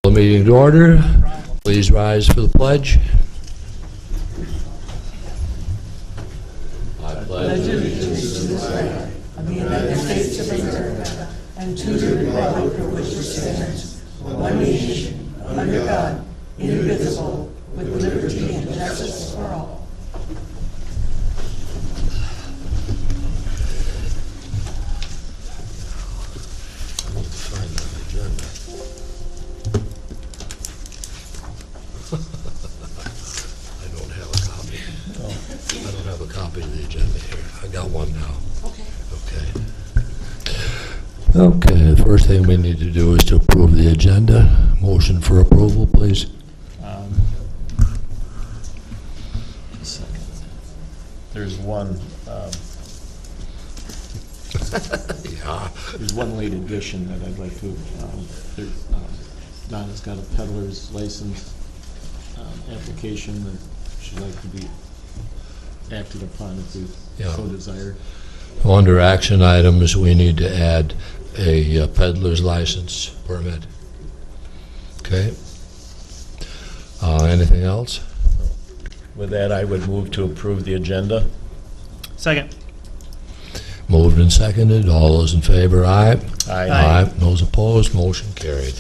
The meeting to order. Please rise for the pledge. I pledge allegiance to the flag of the United States of America and to the republic for which it stands, one nation, under God, indivisible, with liberty and justice for all. I need to find that agenda. I don't have a copy. I don't have a copy of the agenda here. I got one now. Okay, the first thing we need to do is to approve the agenda. Motion for approval, please. Second. There's one, Yeah. there's one late addition that I'd like to, Donna's got a peddler's license application that she'd like to be acted upon if we Yeah. so desire. Under action items, we need to add a peddler's license permit. Okay. Anything else? With that, I would move to approve the agenda. Second. Moved and seconded. All those in favor, aye. Aye. Those opposed, motion carried.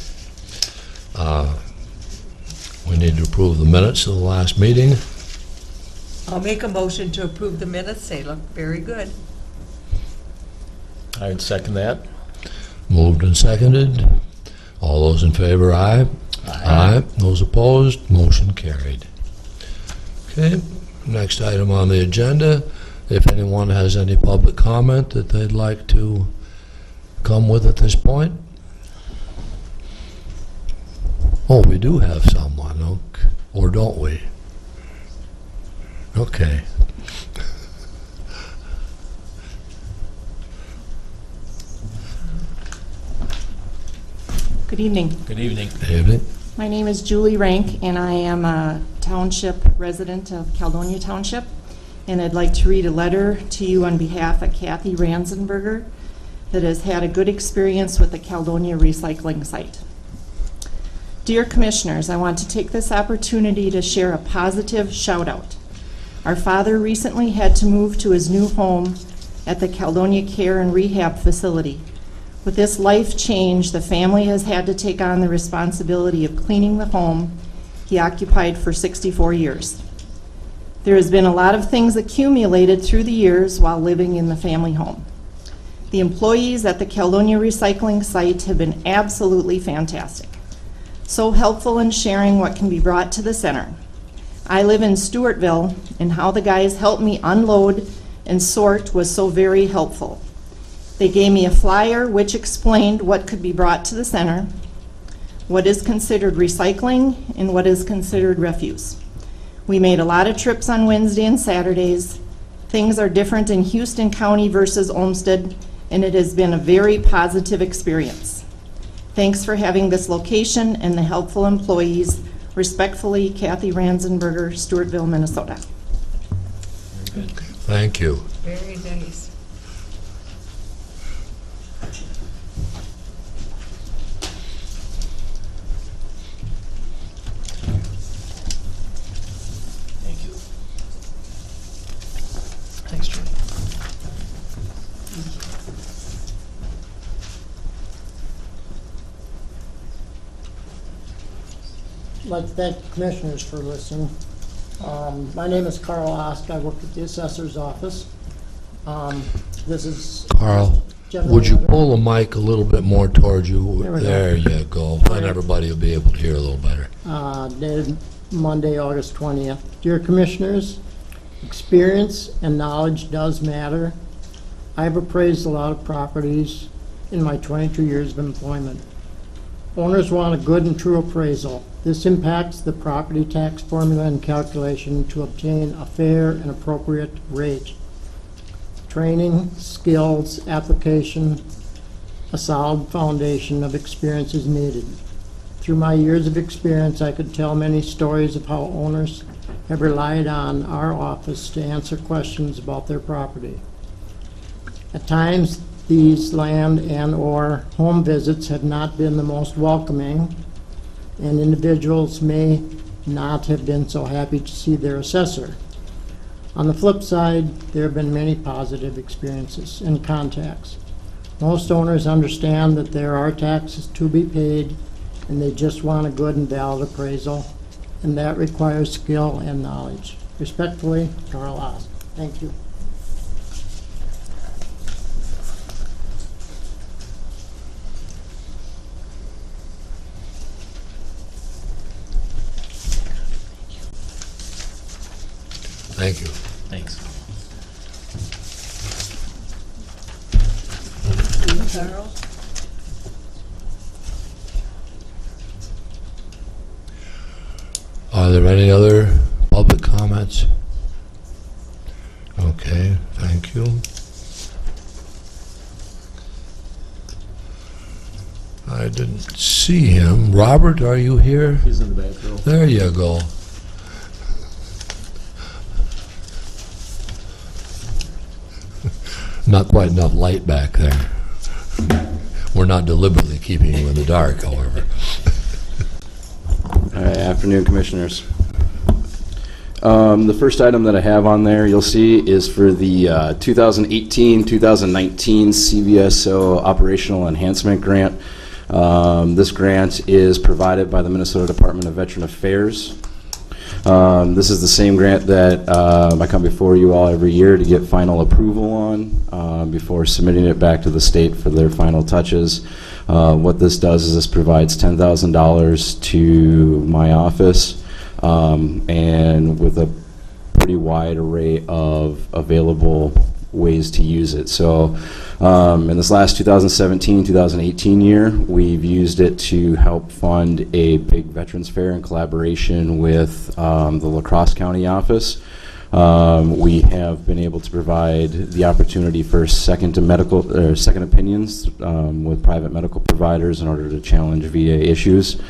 We need to approve the minutes of the last meeting. I'll make a motion to approve the minutes. They look very good. I would second that. Moved and seconded. All those in favor, aye. Aye. Those opposed, motion carried. Okay, next item on the agenda. If anyone has any public comment that they'd like to come with at this point. Oh, we do have someone, okay. Or don't we? Okay. Good evening. Good evening. Evening. My name is Julie Rank, and I am a township resident of Caledonia Township. And I'd like to read a letter to you on behalf of Kathy Ranzenberger that has had a good experience with the Caledonia recycling site. Dear Commissioners, I want to take this opportunity to share a positive shout out. Our father recently had to move to his new home at the Caledonia Care and Rehab Facility. With this life change, the family has had to take on the responsibility of cleaning the home he occupied for 64 years. There has been a lot of things accumulated through the years while living in the family home. The employees at the Caledonia recycling site have been absolutely fantastic. So helpful in sharing what can be brought to the center. I live in Stewartville, and how the guys helped me unload and sort was so very helpful. They gave me a flyer which explained what could be brought to the center, what is considered recycling, and what is considered refuse. We made a lot of trips on Wednesday and Saturdays. Things are different in Houston County versus Olmsted, and it has been a very positive experience. Thanks for having this location and the helpful employees. Respectfully, Kathy Ranzenberger, Stewartville, Minnesota. Very good. Thank you. Very nice. Thank you. Thanks, Julie. I'd like to thank the commissioners for listening. My name is Carl Ost. I work at the assessor's office. This is Carl, general would you letter. pull the mic a little bit more towards you? There we go. There you go. Then everybody will be able to hear a little better. Dated Monday, August 20th. Dear commissioners, experience and knowledge does matter. I've appraised a lot of properties in my 22 years of employment. Owners want a good and true appraisal. This impacts the property tax formula and calculation to obtain a fair and appropriate rate. Training, skills, application, a solid foundation of experience is needed. Through my years of experience, I could tell many stories of how owners have relied on our office to answer questions about their property. At times, these land and/or home visits have not been the most welcoming, and individuals may not have been so happy to see their assessor. On the flip side, there have been many positive experiences and contacts. Most owners understand that there are taxes to be paid, and they just want a good and valid appraisal, and that requires skill and knowledge. Respectfully, Carl Ost. Thank you. Thank you. Thanks. Carl? Are there any other public comments? Okay, thank you. I didn't see him. Robert, are you here? He's in the back row. There you go. Not quite enough light back there. We're not deliberately keeping you in the dark, however. All right, afternoon, Commissioners. The first item that I have on there, you'll see, is for the 2018-2019 CVSO Operational Enhancement Grant. This grant is provided by the Minnesota Department of Veteran Affairs. This is the same grant that I come before you all every year to get final approval on before submitting it back to the state for their final touches. What this does is this provides $10,000 to my office, and with a pretty wide array of available ways to use it. So in this last 2017-2018 year, we've used it to help fund a big Veterans Fair in collaboration with the La Crosse County office. We have been able to provide the opportunity for second opinions with private medical providers in order to challenge VA issues,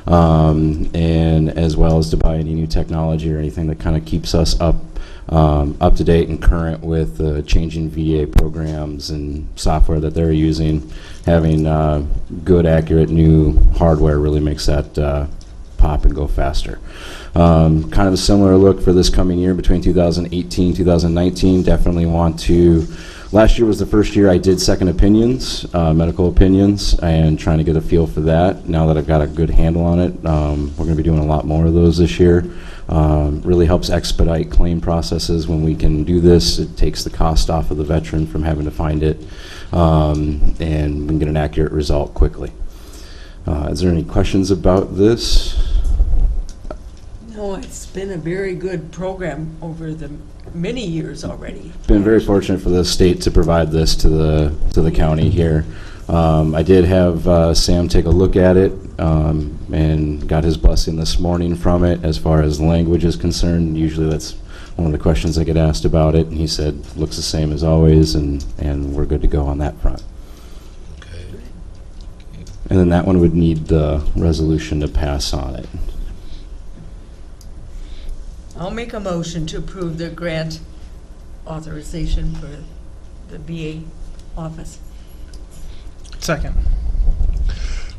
and as well as to buy any new technology or anything that kind of keeps us up to date and current with changing VA programs and software that they're using. Having good, accurate, new hardware really makes that pop and go faster. Kind of a similar look for this coming year between 2018-2019. Definitely want to. Last year was the first year I did second opinions, medical opinions, and trying to get a feel for that. Now that I've got a good handle on it, we're going to be doing a lot more of those this year. Really helps expedite claim processes when we can do this. It takes the cost off of the veteran from having to find it, and we can get an accurate result quickly. Is there any questions about this? No, it's been a very good program over the many years already. Been very fortunate for the state to provide this to the county here. I did have Sam take a look at it and got his blessing this morning from it as far as language is concerned. Usually that's one of the questions I get asked about it, and he said looks the same as always, and we're good to go on that front. Okay. And then that one would need the resolution to pass on it. I'll make a motion to approve the grant authorization for the VA office. Second.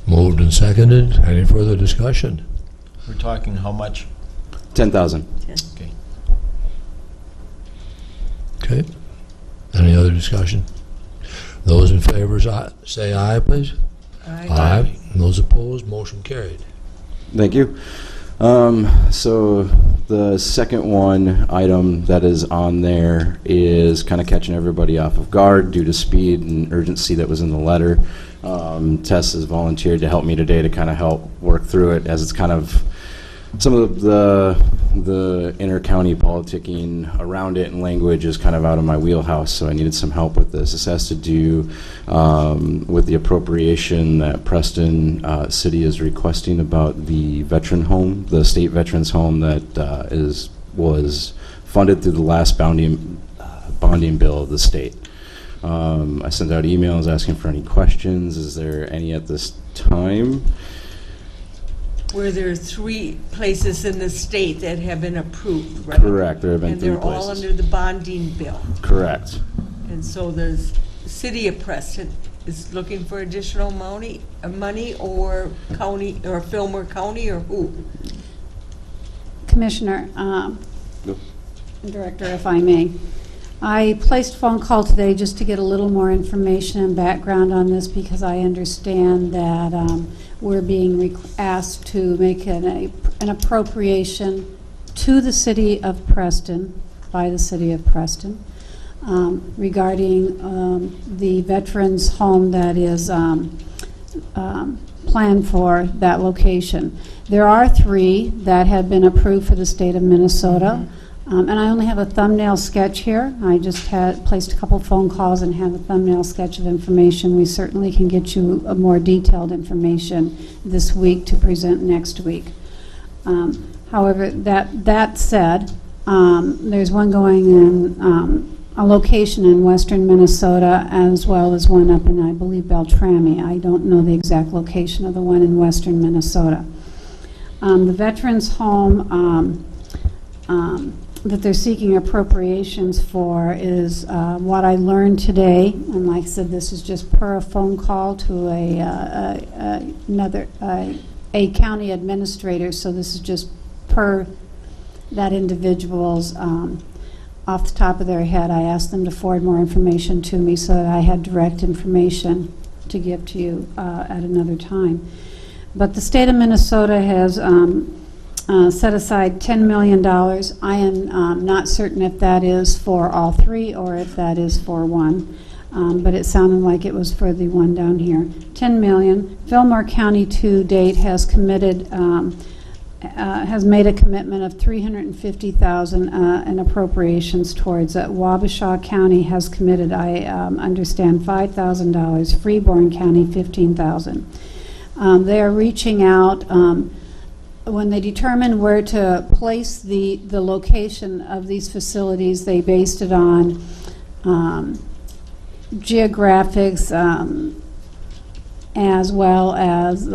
Moved and seconded. Any further discussion? We're talking how much? 10,000. Okay. Okay. Any other discussion? Those in favor say aye, please. Aye. Those opposed, motion carried. Thank you. So the second one item that is on there is kind of catching everybody off of guard due to speed and urgency that was in the letter. Tess has volunteered to help me today to kind of help work through it, as it's kind of some of the inter-county politicking around it and language is kind of out of my wheelhouse, so I needed some help with this. This has to do with the appropriation that Preston City is requesting about the veteran home, the state veterans home that was funded through the last bonding bill of the state. I sent out emails asking for any questions. Is there any at this time? Where there are 3 places in the state that have been approved, right? Correct, there have been 3 And they're all places. under the bonding bill. Correct. And so the city of Preston is looking for additional money, or county, or Fillmore County, or who? Commissioner, Director, if I may. I placed a phone call today just to get a little more information and background on this because I understand that we're being asked to make an appropriation to the city of Preston, by the city of Preston, regarding the veterans' home that is planned for that location. There are 3 that have been approved for the state of Minnesota. And I only have a thumbnail sketch here. I just placed a couple phone calls and have a thumbnail sketch of information. We certainly can get you a more detailed information this week to present next week. However, that said, there's one going in a location in western Minnesota, as well as one up in, I believe, Beltrami. I don't know the exact location of the one in western Minnesota. The veterans' home that they're seeking appropriations for is what I learned today, and like I said, this is just per a phone call to a county administrator, so this is just per that individual's off the top of their head. I asked them to forward more information to me so that I had direct information to give to you at another time. But the state of Minnesota has set aside $10 million. I am not certain if that is for all 3 or if that is for one, but it sounded like it was for the one down here. $10 million. Fillmore County to date has committed, has made a commitment of $350,000 in appropriations towards it. Wabasha County has committed, I understand, $5,000. Freeborn County, $15,000. They are reaching out. When they determined where to place the location of these facilities, they based it on geographics as well as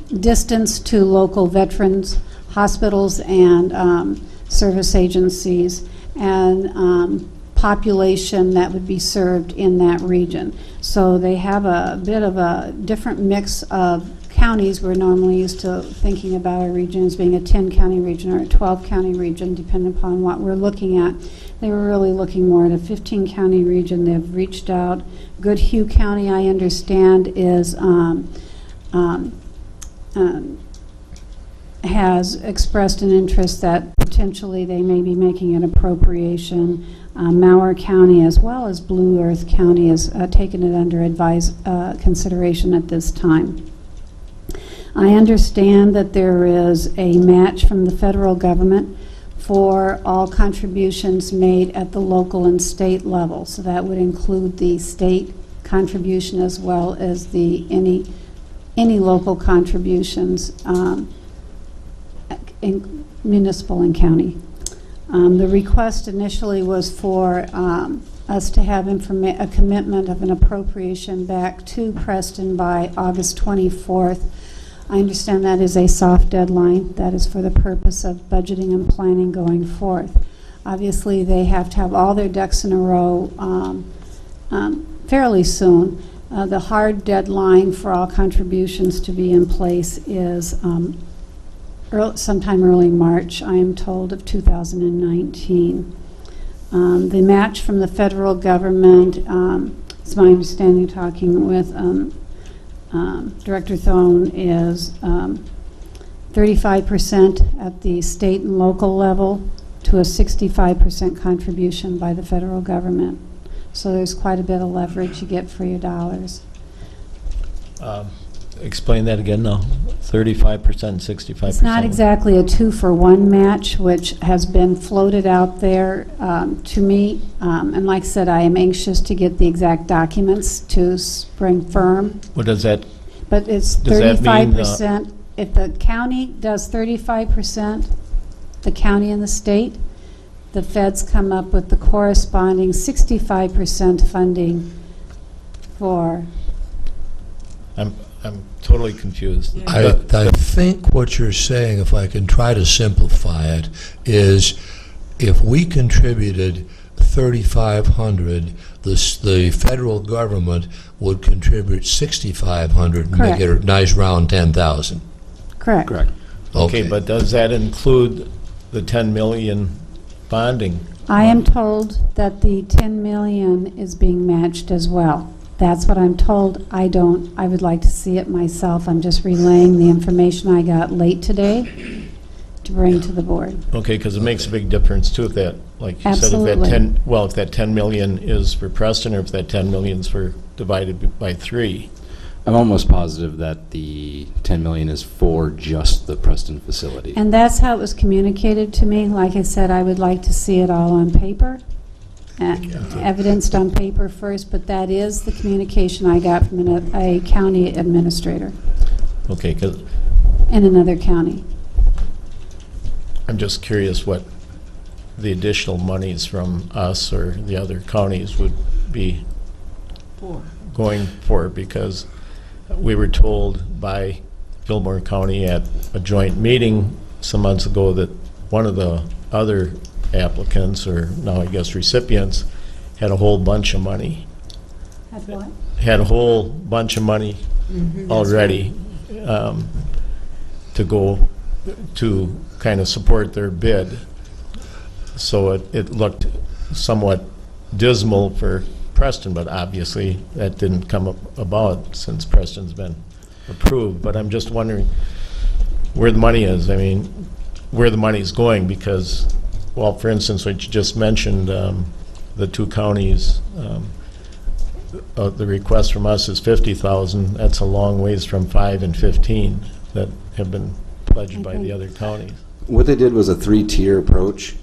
distance to local veterans hospitals and service agencies, and population that would be served in that region. So they have a bit of a different mix of counties. We're normally used to thinking about a region as being a 10-county region or a 12-county region, depending upon what we're looking at. They were really looking more at a 15-county region. They've reached out. Goodhue County, I understand, is has expressed an interest that potentially they may be making an appropriation. Mower County, as well as Blue Earth County, has taken it under consideration at this time. I understand that there is a match from the federal government for all contributions made at the local and state level. So that would include the state contribution as well as the any local contributions, in municipal and county. The request initially was for us to have a commitment of an appropriation back to Preston by August 24th. I understand that is a soft deadline. That is for the purpose of budgeting and planning going forth. Obviously, they have to have all their ducks in a row fairly soon. The hard deadline for all contributions to be in place is sometime early March, I am told, of 2019. The match from the federal government, it's my understanding, talking with Director Thone, is 35% at the state and local level to a 65% contribution by the federal government. So there's quite a bit of leverage you get for your dollars. Explain that again now. 35%, 65%. It's not exactly a 2-for-1 match, which has been floated out there to me. And like I said, I am anxious to get the exact documents to spring firm. What does that? But it's 35%. If the county does 35%, the county and the state, the feds come up with the corresponding 65% funding for. I'm totally confused. I think what you're saying, if I can try to simplify it, is if we contributed 3,500, the federal government would contribute 6,500 and make Correct. it a nice round 10,000. Correct. Correct. Okay, but does that include the 10 million bonding? I am told that the 10 million is being matched as well. That's what I'm told. I would like to see it myself. I'm just relaying the information I got late today to bring to the board. Okay, because it makes a big difference too if that, like you said, if that Absolutely. 10, well, if that 10 million is for Preston or if that 10 million is for divided by 3. I'm almost positive that the 10 million is for just the Preston facility. And that's how it was communicated to me. Like I said, I would like to see it all on paper, evidenced on paper first, but that is the communication I got from a county administrator Okay, because in another county. I'm just curious what the additional monies from us or the other counties would be going for, because we were told by Fillmore County at a joint meeting some months ago that one of the other applicants, or now I guess recipients, had a whole bunch of money. Had what? Had a whole bunch of money already to go to kind of support their bid. So it looked somewhat dismal for Preston, but obviously that didn't come about since Preston's been approved. But I'm just wondering where the money is. I mean, where the money's going, because, well, for instance, what you just mentioned, the two counties, the request from us is 50,000. That's a long ways from 5 and 15 that have been pledged by the other counties. What they did was a three-tier approach.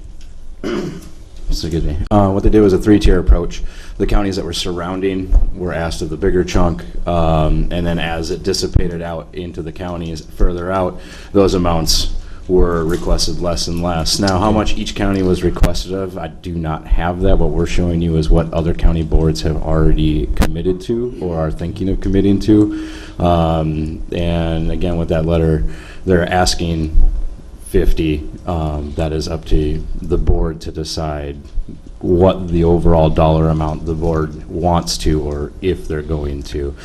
Excuse me. What they did was a three-tier approach. The counties that were surrounding were asked of the bigger chunk, and then as it dissipated out into the counties further out, those amounts were requested less and less. Now, how much each county was requested of, I do not have that. What we're showing you is what other county boards have already committed to or are thinking of committing to. And again, with that letter, they're asking 50. That is up to the board to decide what the overall dollar amount the board wants to, or if they're going to.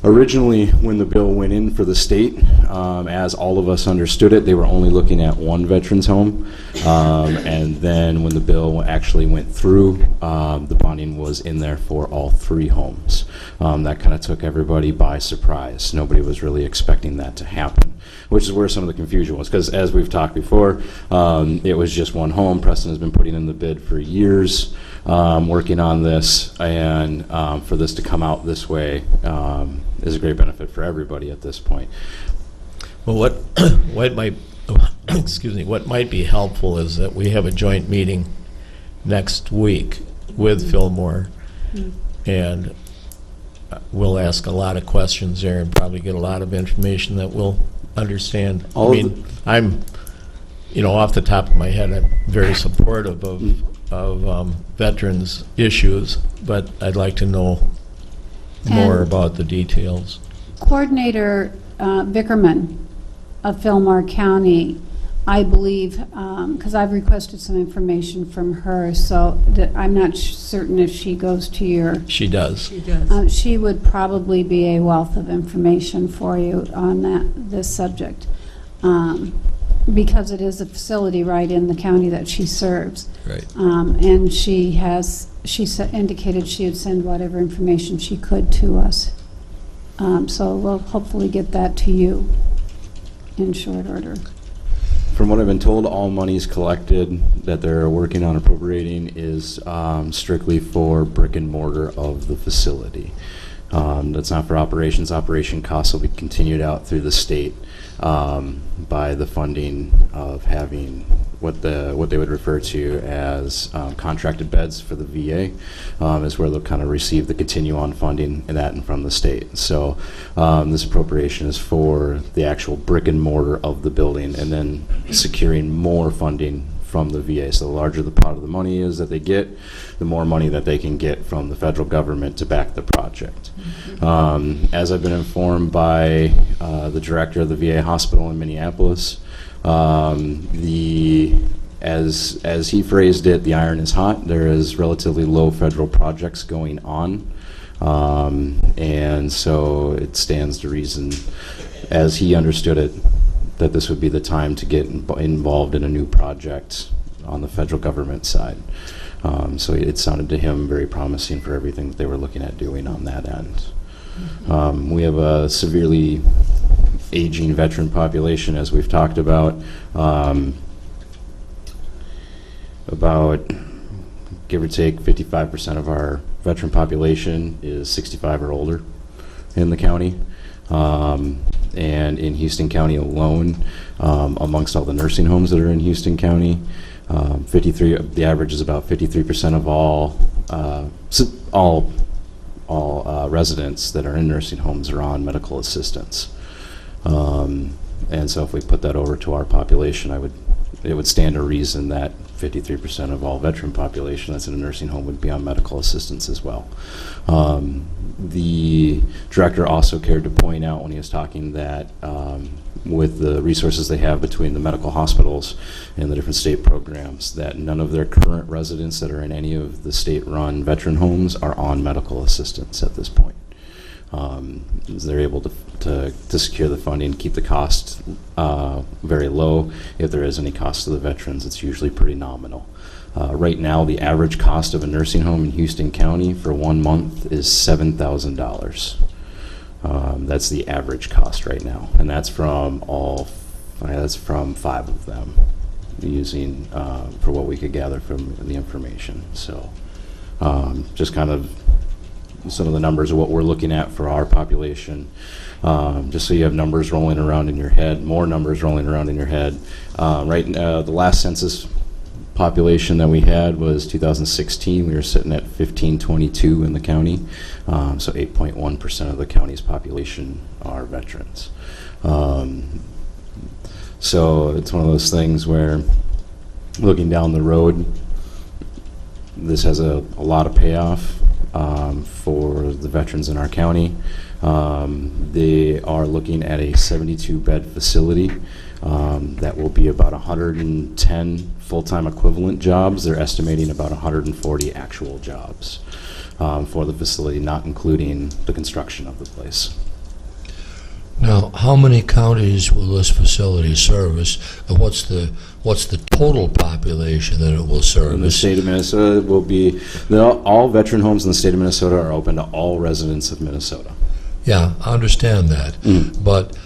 Originally, when the bill went in for the state, as all of us understood it, they were only looking at one veterans home. And then when the bill actually went through, the bonding was in there for all 3 homes. That kind of took everybody by surprise. Nobody was really expecting that to happen, which is where some of the confusion was, because as we've talked before, it was just one home. Preston has been putting in the bid for years, working on this, and for this to come out this way is a great benefit for everybody at this point. Well, what might, excuse me, what might be helpful is that we have a joint meeting next week with Fillmore, and we'll ask a lot of questions there and probably get a lot of information that we'll understand. I'm, off the top of my head, I'm very supportive of veterans issues, but I'd like to know more And- about the details. Coordinator Vickerman of Fillmore County, I believe, because I've requested some information from her, so I'm not certain if she goes to your, She does. She does. she would probably be a wealth of information for you on this subject, because it is a facility right in the county that she serves. Right. And she indicated she would send whatever information she could to us. So we'll hopefully get that to you in short order. From what I've been told, all monies collected that they're working on appropriating is strictly for brick and mortar of the facility. That's not for operations. Operation costs will be continued out through the state by the funding of having what they would refer to as contracted beds for the VA, is where they'll kind of receive the continue-on funding and that and from the state. So this appropriation is for the actual brick and mortar of the building, and then securing more funding from the VA. So the larger the pot of the money is that they get, the more money that they can get from the federal government to back the project. As I've been informed by the director of the VA hospital in Minneapolis, the as he phrased it, the iron is hot. There is relatively low federal projects going on. And so it stands to reason, as he understood it, that this would be the time to get involved in a new project on the federal government side. So it sounded to him very promising for everything that they were looking at doing on that end. We have a severely aging veteran population, as we've talked about. About, give or take, 55% of our veteran population is 65 or older in the county. And in Houston County alone, amongst all the nursing homes that are in Houston County, the average is about 53% of all residents that are in nursing homes are on medical assistance. And so if we put that over to our population, it would stand to reason that 53% of all veteran population that's in a nursing home would be on medical assistance as well. The director also cared to point out when he was talking that with the resources they have between the medical hospitals and the different state programs, that none of their current residents that are in any of the state-run veteran homes are on medical assistance at this point. They're able to secure the funding, keep the cost very low. If there is any cost to the veterans, it's usually pretty nominal. Right now, the average cost of a nursing home in Houston County for 1 month is $7,000. That's the average cost right now, and that's from 5 of them, using for what we could gather from the information. So, just kind of some of the numbers of what we're looking at for our population, just so you have numbers rolling around in your head, more numbers rolling around in your head. Right now, the last census population that we had was 2016. We were sitting at 1522 in the county, so 8.1% of the county's population are veterans. So it's one of those things where, looking down the road, this has a lot of payoff for the veterans in our county. They are looking at a 72-bed facility that will be about 110 full-time equivalent jobs. They're estimating about 140 actual jobs for the facility, not including the construction of the place. Now, how many counties will this facility service, and what's the total population that it will service? In the state of Minnesota, will be all veteran homes in the state of Minnesota are open to all residents of Minnesota. Yeah, I understand that. But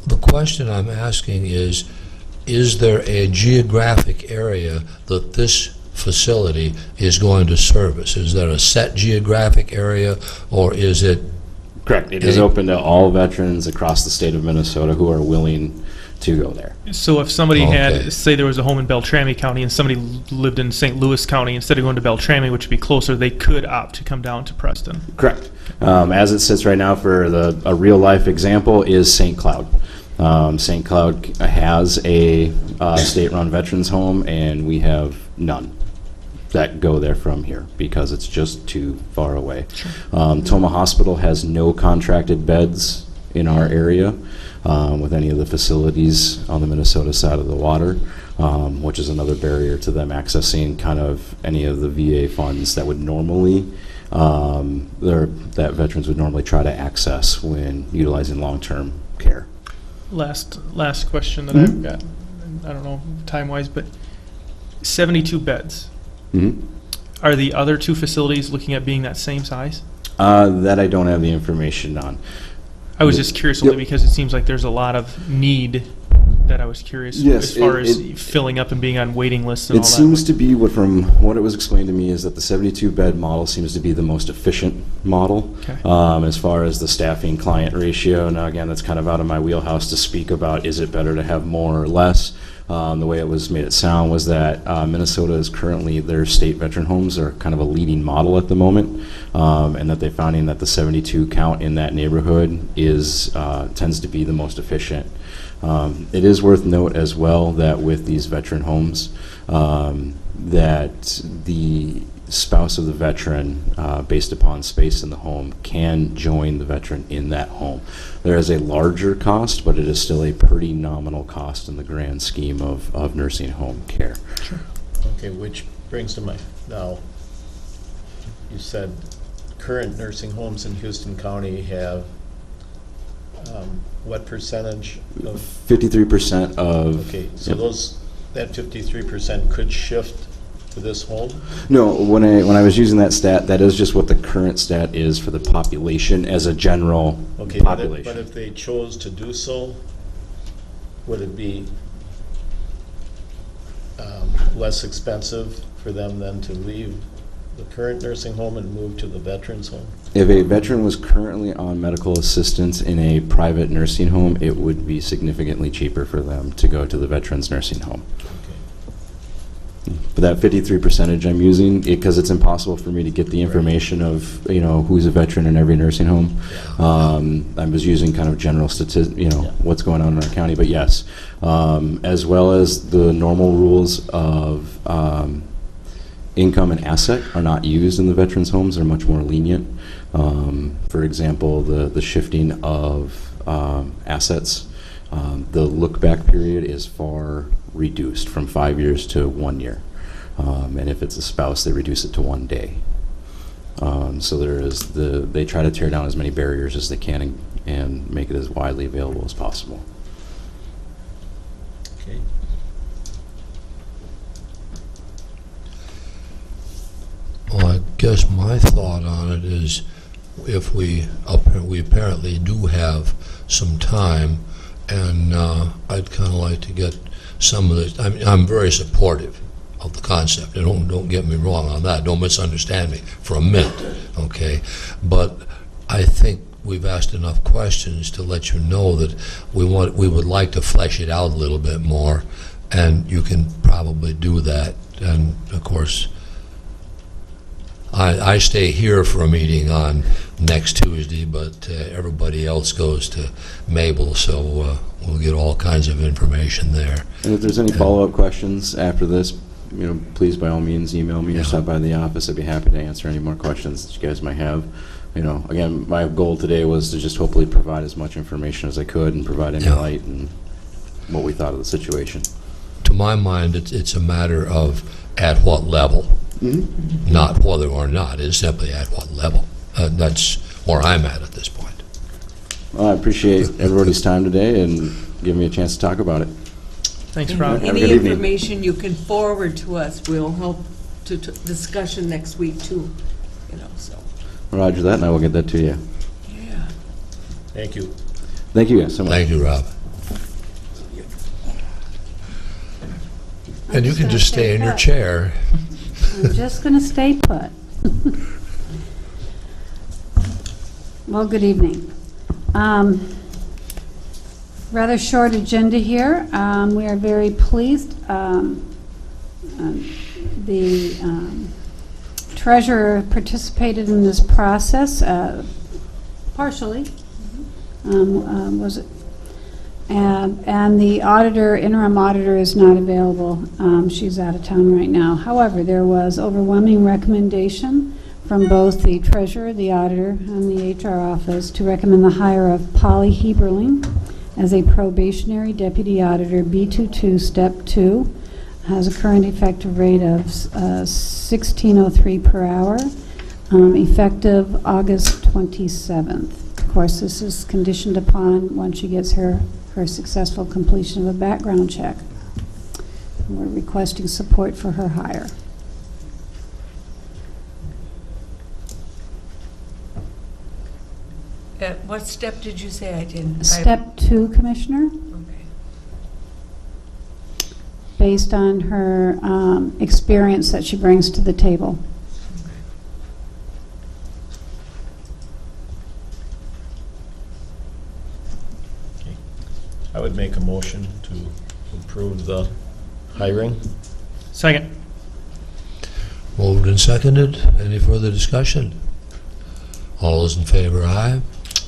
the question I'm asking is there a geographic area that this facility is going to service? Is there a set geographic area, or is it? Correct. It is open to all veterans across the state of Minnesota who are willing to go there. So if somebody Okay. had, say there was a home in Beltrami County and somebody lived in St. Louis County, instead of going to Beltrami, which would be closer, they could opt to come down to Preston. Correct. As it sits right now, for a real-life example, is St. Cloud. St. Cloud has a state-run veterans home, and we have none that go there from here because it's just too far away. Toma Hospital has no contracted beds in our area with any of the facilities on the Minnesota side of the water, which is another barrier to them accessing kind of any of the VA funds that would normally that veterans would normally try to access when utilizing long-term care. Last question that I've got, I don't know time-wise, but 72 beds. Are the other two facilities looking at being that same size? That I don't have the information on. I was just curious only because it seems like there's a lot of need that I was curious Yes, as far as it- filling up and being on waiting lists and It all that. seems to be from what it was explained to me, is that the 72-bed model seems to be the most efficient model Okay. as far as the staffing client ratio. Now, again, that's kind of out of my wheelhouse to speak about. Is it better to have more or less? The way it was made it sound was that Minnesota is currently, their state veteran homes are kind of a leading model at the moment, and that they're finding that the 72 count in that neighborhood tends to be the most efficient. It is worth note as well that with these veteran homes, that the spouse of the veteran, based upon space in the home, can join the veteran in that home. There is a larger cost, but it is still a pretty nominal cost in the grand scheme of nursing home care. Okay, which brings to mind, now, you said current nursing homes in Houston County have what percentage of, 53% of... okay, so Yep. that 53% could shift to this home? No, when I was using that stat, that is just what the current stat is for the population as a general Okay, population. but if they chose to do so, would it be less expensive for them than to leave the current nursing home and move to the veterans home? If a veteran was currently on medical assistance in a private nursing home, it would be significantly cheaper for them to go to the veterans nursing home. Okay. But that 53% I'm using, because it's impossible for me to get the information of, who's a veteran in every nursing home. I was using kind of general what's going on in our county, but yes. As well as the normal rules of income and asset are not used in the veterans homes. They're much more lenient. For example, the shifting of assets, the look-back period is far reduced from 5 years to 1 year. And if it's a spouse, they reduce it to 1 day. So they try to tear down as many barriers as they can and make it as widely available as possible. Okay. Well, I guess my thought on it is if we apparently do have some time, and I'd kind of like to get some of this. I'm very supportive of the concept. And don't get me wrong on that. Don't misunderstand me for a minute, okay? But I think we've asked enough questions to let you know that we would like to flesh it out a little bit more, and you can probably do that. And of course, I stay here for a meeting on next Tuesday, but everybody else goes to Mabel, so we'll get all kinds of information there. And if there's any follow-up questions after this, please by all means email me or stop by the office. I'd be happy to answer any more questions that you guys might have. Again, my goal today was to just hopefully provide as much information as I could and provide any light and what we thought of the situation. To my mind, it's a matter of at what level, not whether or not. It's simply at what level. That's where I'm at this point. Well, I appreciate everybody's time today and giving me a chance to talk about it. Thanks, Rob. Have a Any good evening. information you can forward to us will help to discussion next week too, so. Roger that, and I will get that to you. Yeah. Thank you. Thank you guys so much. Thank you, Rob. And you can just stay in your chair. I'm just going to stay put. Well, good evening. Rather short agenda here. We are very pleased. The treasurer participated in this process partially. Was it? And the auditor, interim auditor, is not available. She's out of town right now. However, there was overwhelming recommendation from both the treasurer, the auditor, and the HR office to recommend the hire of Polly Heberling as a probationary deputy auditor, B22, Step 2, has a current effective rate of $16.03 per hour, effective August 27th. Of course, this is conditioned upon once she gets her successful completion of a background check. And we're requesting support for her hire. At what step did you say I didn't? Step 2, Commissioner, Okay. based on her experience that she brings to the table. I would make a motion to approve the hiring. Second. Moved and seconded. Any further discussion? All those in favor, aye.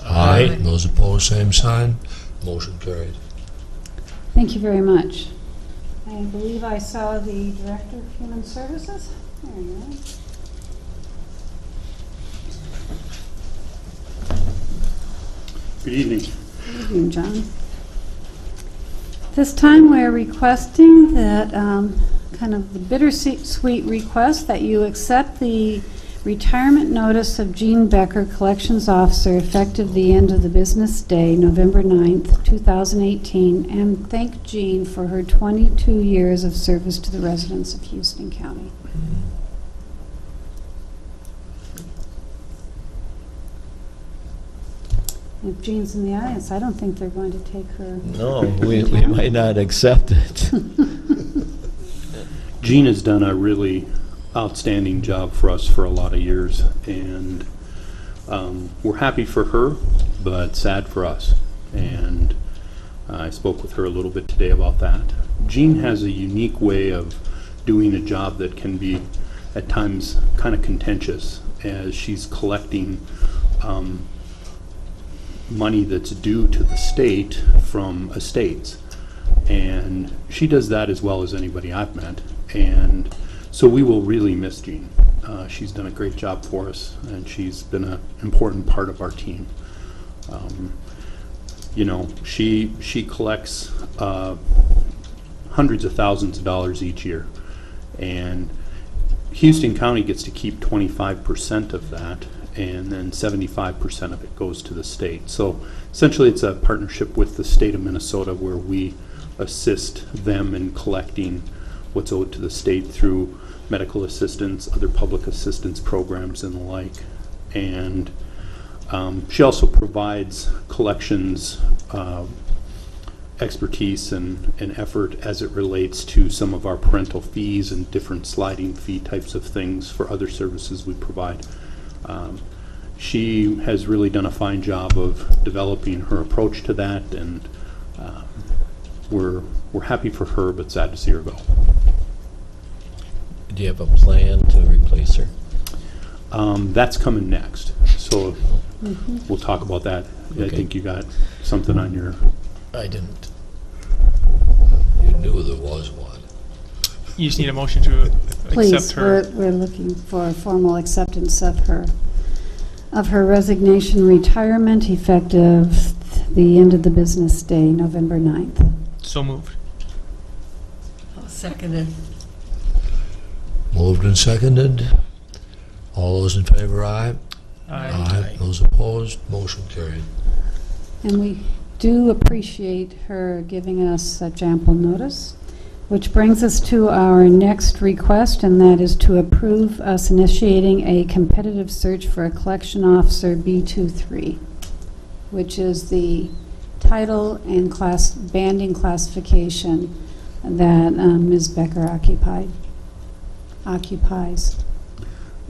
Aye. Those opposed, same sign. Motion carried. Thank you very much. I believe I saw the Director of Human Services. There you are. Good evening. Good evening, John. This time, we're requesting that, kind of the bittersweet request that you accept the retirement notice of Jean Becker, Collections Officer, effective the end of the business day, November 9th, 2018, and thank Jean for her 22 years of service to the residents of Houston County. If Jean's in the audience, I don't think they're going to take her. No, we might not accept it. Jean has done a really outstanding job for us for a lot of years, and we're happy for her, but sad for us. And I spoke with her a little bit today about that. Jean has a unique way of doing a job that can be at times kind of contentious, as she's collecting money that's due to the state from estates. And she does that as well as anybody I've met. And so we will really miss Jean. She's done a great job for us, and she's been an important part of our team. You know, she collects hundreds of thousands of dollars each year, and Houston County gets to keep 25% of that, and then 75% of it goes to the state. So essentially it's a partnership with the state of Minnesota, where we assist them in collecting what's owed to the state through medical assistance, other public assistance programs, and the like. And she also provides collections expertise and effort as it relates to some of our parental fees and different sliding fee types of things for other services we provide. She has really done a fine job of developing her approach to that, and we're happy for her, but sad to see her go. Do you have a plan to replace her? That's coming next, so we'll talk about that. Okay. I think you got something on your... I didn't. You knew there was one. You just need a motion to Please, accept her. we're looking for a formal acceptance of her resignation retirement effective the end of the business day, November 9th. So moved. I'll second it. Moved and seconded. All those in favor, aye. Aye. Those opposed, motion carried. And we do appreciate her giving us such ample notice, which brings us to our next request, and that is to approve us initiating a competitive search for a collection officer B23, which is the title and banding classification that Ms. Becker occupies.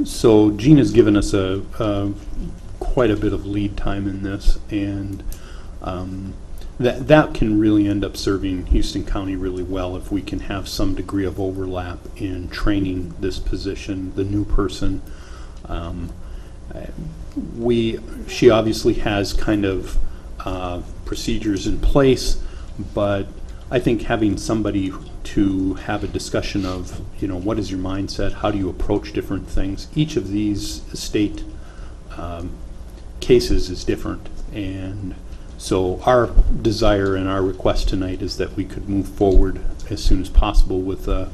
So Jean has given us quite a bit of lead time in this, and that can really end up serving Houston County really well if we can have some degree of overlap in training this position, the new person. She obviously has kind of procedures in place, but I think having somebody to have a discussion of, you know, what is your mindset, how do you approach different things. Each of these state cases is different, and so our desire and our request tonight is that we could move forward as soon as possible with a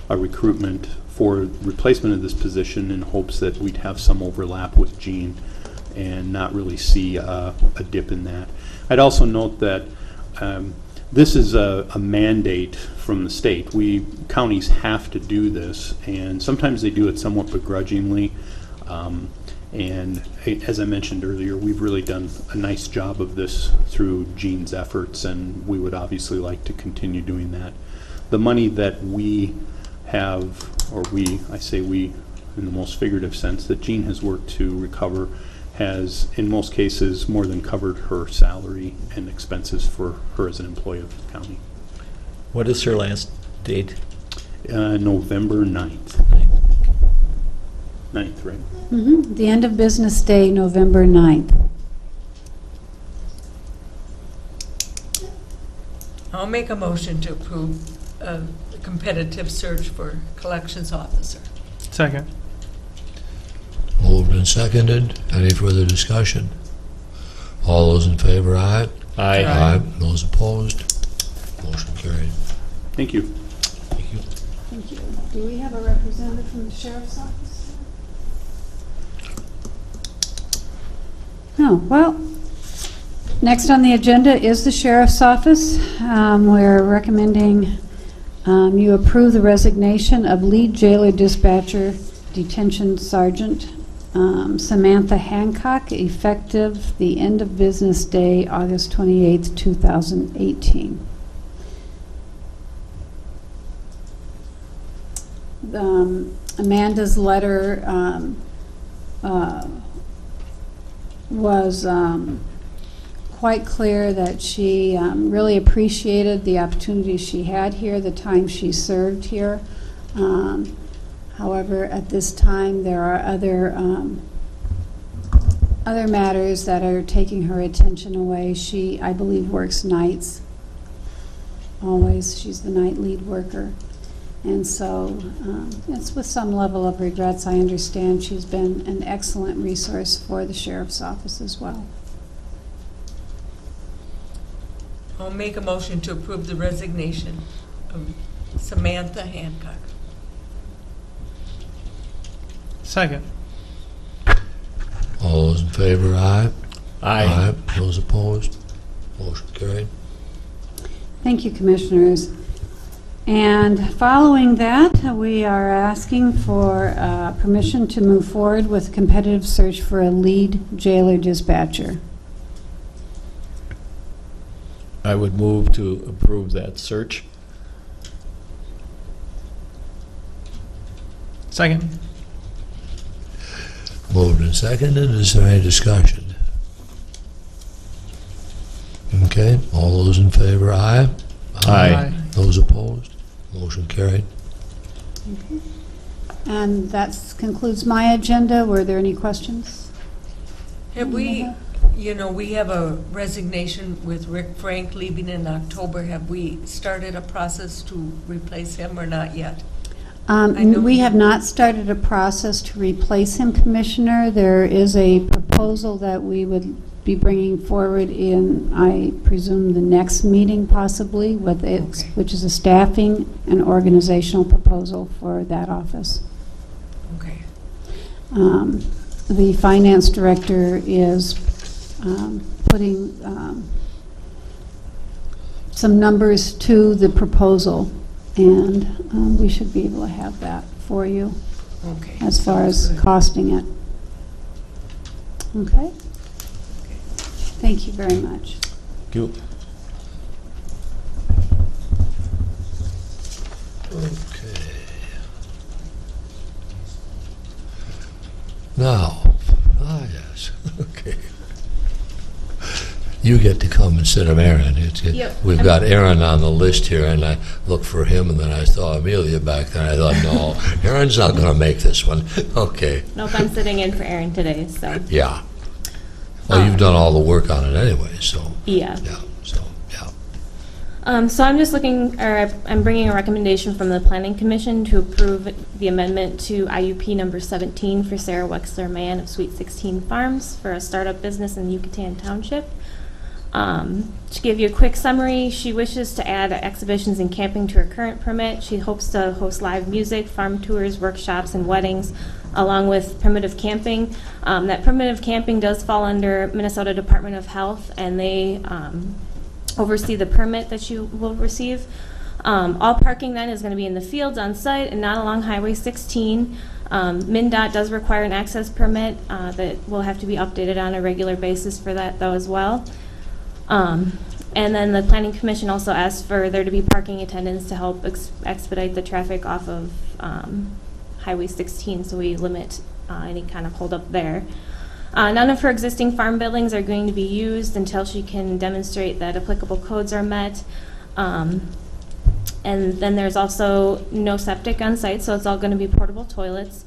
recruitment for replacement of this position, in hopes that we'd have some overlap with Jean and not really see a dip in that. I'd also note that this is a mandate from the state. Counties have to do this, and sometimes they do it somewhat begrudgingly. And as I mentioned earlier, we've really done a nice job of this through Jean's efforts, and we would obviously like to continue doing that. The money that we have, or I say we in the most figurative sense, that Jean has worked to recover has, in most cases, more than covered her salary and expenses for her as an employee of the county. What is her last date? November 9th. 9th, right? The end of business day, November 9th. I'll make a motion to approve a competitive search for collections officer. Second. Moved and seconded. Any further discussion? All those in favor, aye. Aye. Those opposed? Motion carried. Thank you. Thank you. Thank you. Do we have a representative from the sheriff's office? Oh, well, next on the agenda is the sheriff's office. We're recommending you approve the resignation of lead jailer dispatcher detention sergeant Samantha Hancock, effective the end of business day, August 28th, 2018. Amanda's letter was quite clear that she really appreciated the opportunity she had here, the time she served here. However, at this time, there are other matters that are taking her attention away. She, I believe, works nights. Always, she's the night lead worker. And so it's with some level of regrets. I understand she's been an excellent resource for the sheriff's office as well. I'll make a motion to approve the resignation of Samantha Hancock. Second. All those in favor, aye. Aye. Those opposed? Motion carried. Thank you, Commissioners. And following that, we are asking for permission to move forward with a competitive search for a lead jailer dispatcher. I would move to approve that search. Second. Moved and seconded. Is there any discussion? Okay. All those in favor, aye. Aye. Those opposed? Motion carried. And that concludes my agenda. Were there any questions? Have we, we have a resignation with Rick Frank leaving in October. Have we started a process to replace him or not yet? We have not started a process to replace him, Commissioner. There is a proposal that we would be bringing forward in, I presume, the next meeting possibly, with it, Okay. which is a staffing and organizational proposal for that office. Okay. The finance director is putting some numbers to the proposal, and we should be able to have that for you Okay. as far as Sounds good. costing it. Okay? Thank you very much. Thank you. Okay. Now, yes, okay. You get to come instead of Aaron. Yep. We've got Aaron on the list here, and I looked for him, and then I saw Amelia back there, and I thought, no, Aaron's not going to make this one. Okay, Nope, I'm sitting in for Aaron today, so, yeah. Well, you've done all the work on it anyway, so, yeah. yeah, so, yeah. So I'm just I'm bringing a recommendation from the Planning Commission to approve the amendment to IUP number 17 for Sarah Wexler-Mann of Suite 16 Farms for a startup business in Yucatan Township. To give you a quick summary, she wishes to add exhibitions and camping to her current permit. She hopes to host live music, farm tours, workshops, and weddings, along with primitive camping. That primitive camping does fall under Minnesota Department of Health, and they oversee the permit that you will receive. All parking then is going to be in the fields on site and not along Highway 16. MnDOT does require an access permit that will have to be updated on a regular basis for that, though, as well. And then the Planning Commission also asked for there to be parking attendants to help expedite the traffic off of Highway 16, so we limit any kind of holdup there. None of her existing farm buildings are going to be used until she can demonstrate that applicable codes are met. And then there's also no septic on site, so it's all going to be portable toilets.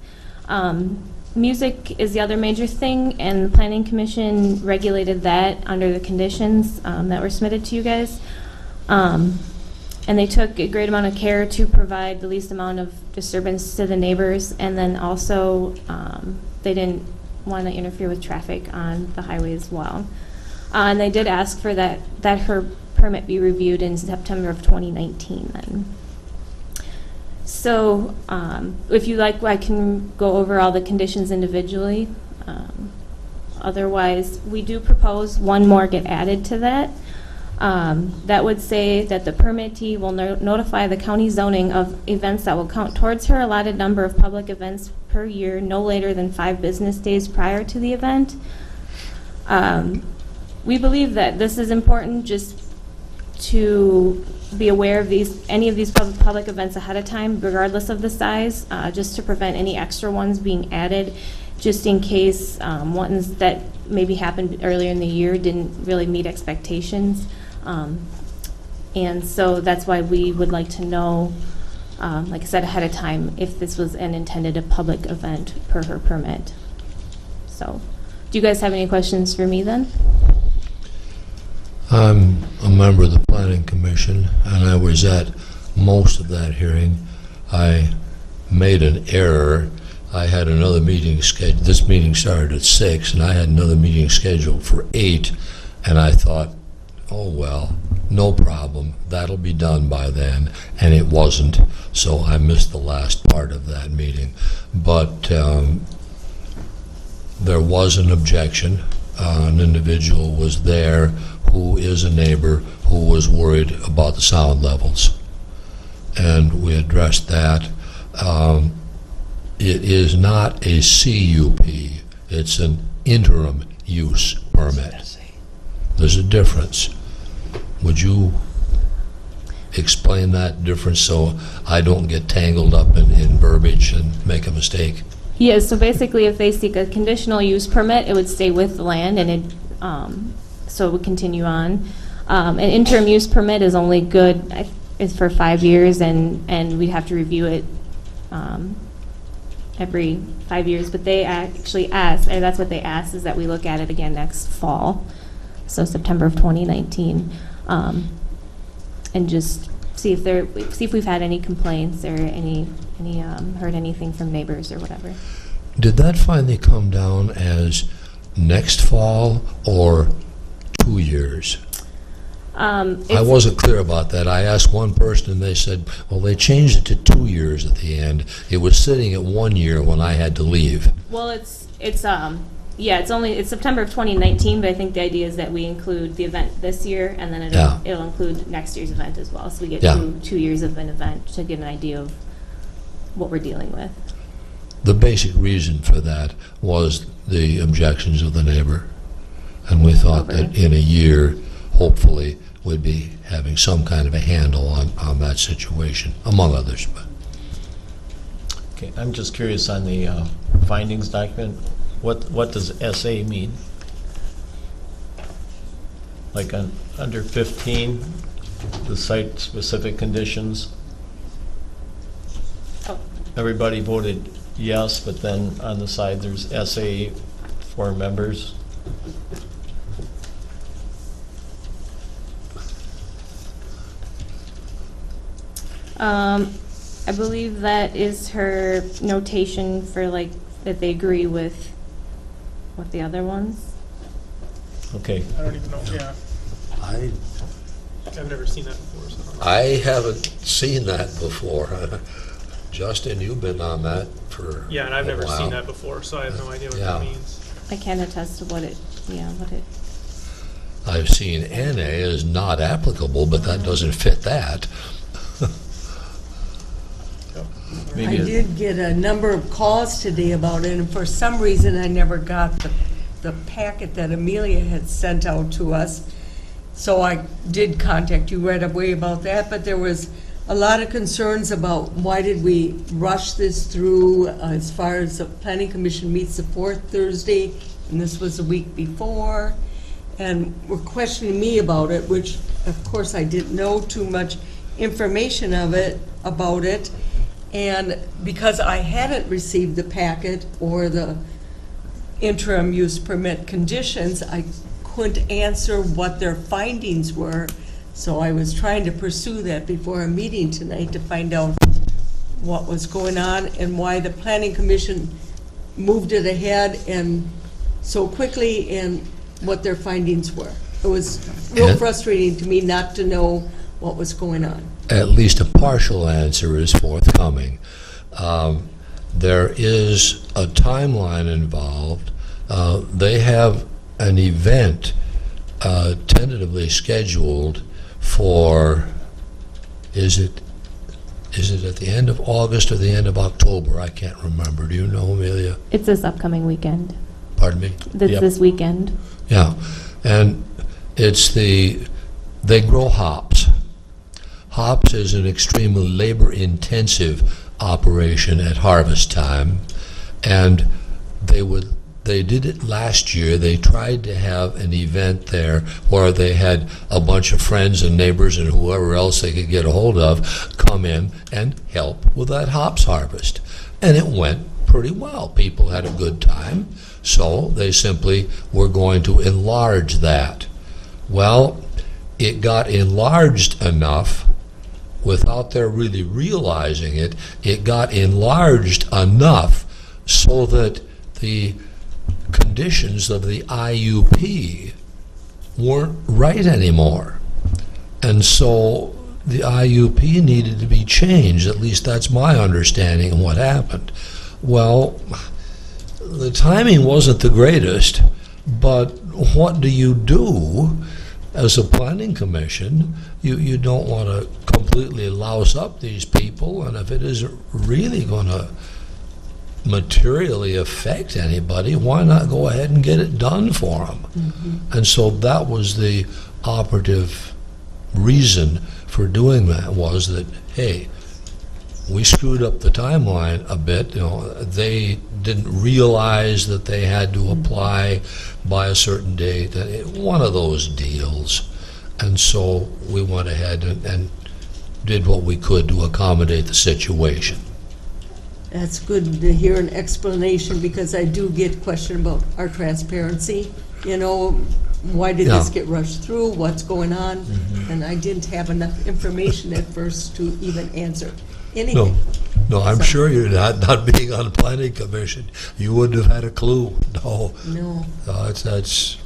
Music is the other major thing, and the Planning Commission regulated that under the conditions that were submitted to you guys. And they took a great amount of care to provide the least amount of disturbance to the neighbors, and then also they didn't want to interfere with traffic on the highway as well. And they did ask for that her permit be reviewed in September of 2019 then. So if you like, I can go over all the conditions individually. Otherwise, we do propose one more get added to that. That would say that the permittee will notify the county zoning of events that will count towards her allotted number of public events per year no later than 5 business days prior to the event. We believe that this is important just to be aware of any of these public events ahead of time, regardless of the size, just to prevent any extra ones being added, just in case ones that maybe happened earlier in the year didn't really meet expectations. And so that's why we would like to know, like I said, ahead of time, if this was an intended a public event per her permit. So, do you guys have any questions for me then? I'm a member of the Planning Commission, and I was at most of that hearing. I made an error. I had another meeting scheduled. This meeting started at 6, and I had another meeting scheduled for 8, and I thought, oh, well, no problem. That'll be done by then, and it wasn't, so I missed the last part of that meeting. But there was an objection. An individual was there who is a neighbor who was worried about the sound levels, and we addressed that. It is not a CUP, it's an interim use permit. There's a difference. Would you explain that difference so I don't get tangled up in verbiage and make a mistake? Yes, so basically if they seek a conditional use permit, it would stay with the land and it, so it would continue on. An interim use permit is only good, is for 5 years and we'd have to review it every 5 years, but they actually asked, or that's what they asked, is that we look at it again next fall, so September of 2019, and just see if we've had any complaints or any heard anything from neighbors or whatever. Did that finally come down as next fall or 2 years? I wasn't clear about that. I asked one person and they said, well, they changed it to 2 years at the end. It was sitting at 1 year when I had to leave. Well, it's September of 2019, but I think the idea is that we include the event this year and then it'll include next year's event as well. So we get 2 years of an event to get an idea of what we're dealing with. The basic reason for that was the objections of the neighbor. And we thought that in a year, hopefully, we'd be having some kind of a handle on that situation, among others. But. Okay, I'm just curious on the findings document. What does SA mean? Like under 15, the site-specific conditions? Oh. Everybody voted yes, but then on the side there's SA 4 members. I believe that is her notation for like that they agree with what the other ones. Okay. I don't even know, yeah. I've never seen that before. So I don't know. I haven't seen that before. Justin, you've been on that for Yeah, and I've never while. seen that before, so I have no idea what that means. I can attest to what it. I've seen NA is not applicable, but that doesn't fit that. I did get a number of calls today about it, and for some reason I never got the packet that Amelia had sent out to us. So I did contact you right away about that, but there was a lot of concerns about why did we rush this through as far as the Planning Commission meets the 4th Thursday, and this was a week before, and were questioning me about it, which of course I didn't know too much information about it. And because I hadn't received the packet or the interim use permit conditions, I couldn't answer what their findings were. So I was trying to pursue that before a meeting tonight to find out what was going on and why the Planning Commission moved it ahead and so quickly, and what their findings were. It was real And- frustrating to me not to know what was going on. At least a partial answer is forthcoming. There is a timeline involved. They have an event tentatively scheduled for, is it at the end of August or the end of October? I can't remember. Do you know, Amelia? It's this upcoming weekend. Pardon me? That's this weekend. Yeah, and they grow hops. Hops is an extremely labor-intensive operation at harvest time, and they did it last year. They tried to have an event there where they had a bunch of friends and neighbors and whoever else they could get a hold of come in and help with that hops harvest. And it went pretty well. People had a good time, so they simply were going to enlarge that. Well, it got enlarged enough without their really realizing it. It got enlarged enough so that the conditions of the IUP weren't right anymore. And so the IUP needed to be changed. At least that's my understanding of what happened. Well, the timing wasn't the greatest, but what do you do as a planning commission? You don't want to completely louse up these people, and if it isn't really going to materially affect anybody, why not go ahead and get it done for them? And so that was the operative reason for doing that, was that, hey, we screwed up the timeline a bit. You know, they didn't realize that they had to apply by a certain date. One of those deals. And so we went ahead and did what we could to accommodate the situation. That's good to hear an explanation, because I do get questioned about our transparency. You know, why did this Yeah. get rushed through? What's going on? And I didn't have enough information at first to even answer anything. No, I'm So- sure you're not being on the planning commission, you wouldn't have had a clue. No, No. that's,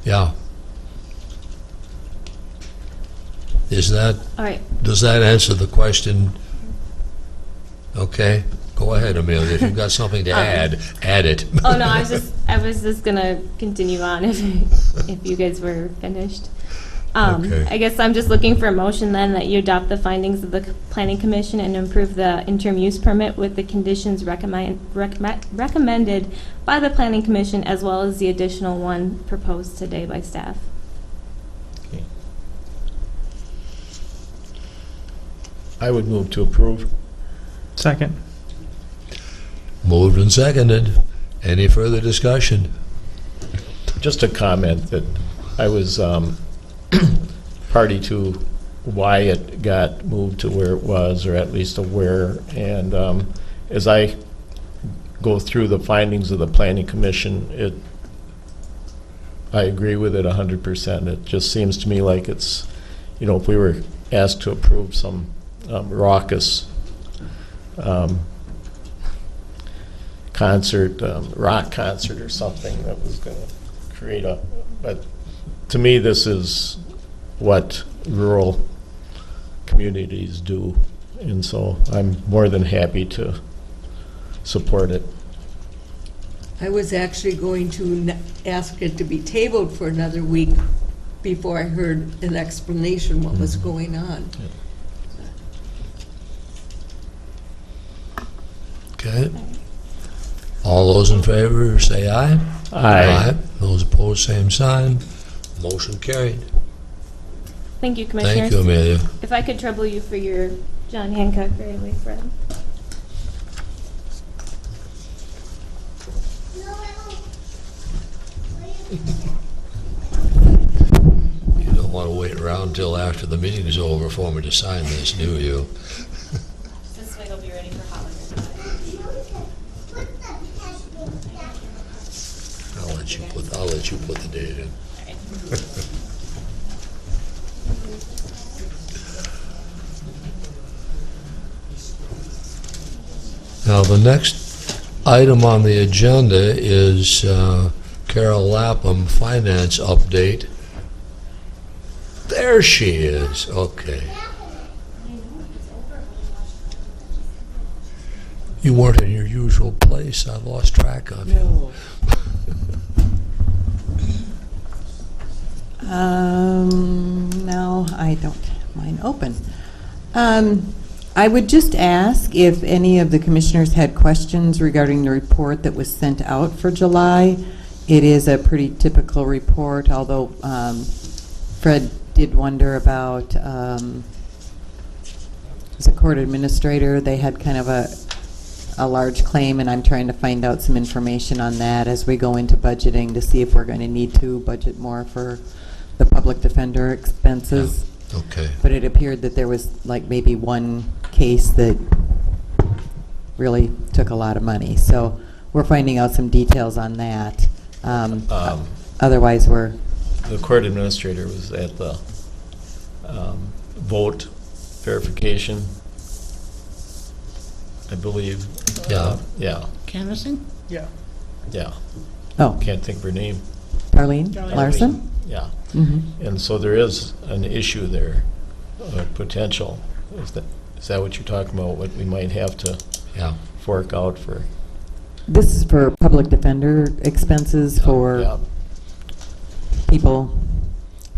yeah. All right. Does that answer the question? Okay, go ahead, Amelia. If you've got something to add it. Oh, no, I was just gonna continue on if you guys were finished. Okay. I guess I'm just looking for a motion then that you adopt the findings of the planning commission and approve the interim use permit with the conditions recommended by the planning commission, as well as the additional one proposed today by staff. I would move to approve. Second. Moved and seconded. Any further discussion? Just a comment that I was party to why it got moved to where it was, or at least aware. And as I go through the findings of the Planning Commission, I agree with it 100%. It just seems to me like it's, you know, if we were asked to approve some raucous concert, rock concert or something that was going to create but to me this is what rural communities do, and so I'm more than happy to support it. I was actually going to ask it to be tabled for another week before I heard an explanation what was going on. Okay. All those in favor, say aye. Aye. Those opposed, same sign. Motion carried. Thank you, Commissioners. Thank you, Amelia. If I could trouble you for your John Hancock Railway Fred. You don't want to wait around until after the meeting is over for me to sign this, do you? This way they'll be ready for holiday. I'll let you put the date in. Now, the next item on the agenda is Carol Lapham, finance update. There she is, okay. You weren't in your usual place, I lost track of you. No, I don't have mine open. I would just ask if any of the commissioners had questions regarding the report that was sent out for July. It is a pretty typical report, although Fred did wonder about, as a court administrator, they had kind of a large claim, and I'm trying to find out some information on that as we go into budgeting to see if we're going to need to budget more for the public defender expenses. Okay. But it appeared that there was like maybe one case that really took a lot of money. So we're finding out some details on that. Otherwise, we're... The court administrator was at the vote verification, I believe. Yeah. Yeah, Canvassing? Yeah. yeah. Oh, Can't think of her name. Darlene Darlene. Larson? Yeah. Mm-hmm. And so there is an issue there, potential. Is that what you're talking about, what we might have to Yeah. fork out for? This is for public defender expenses for Yeah, people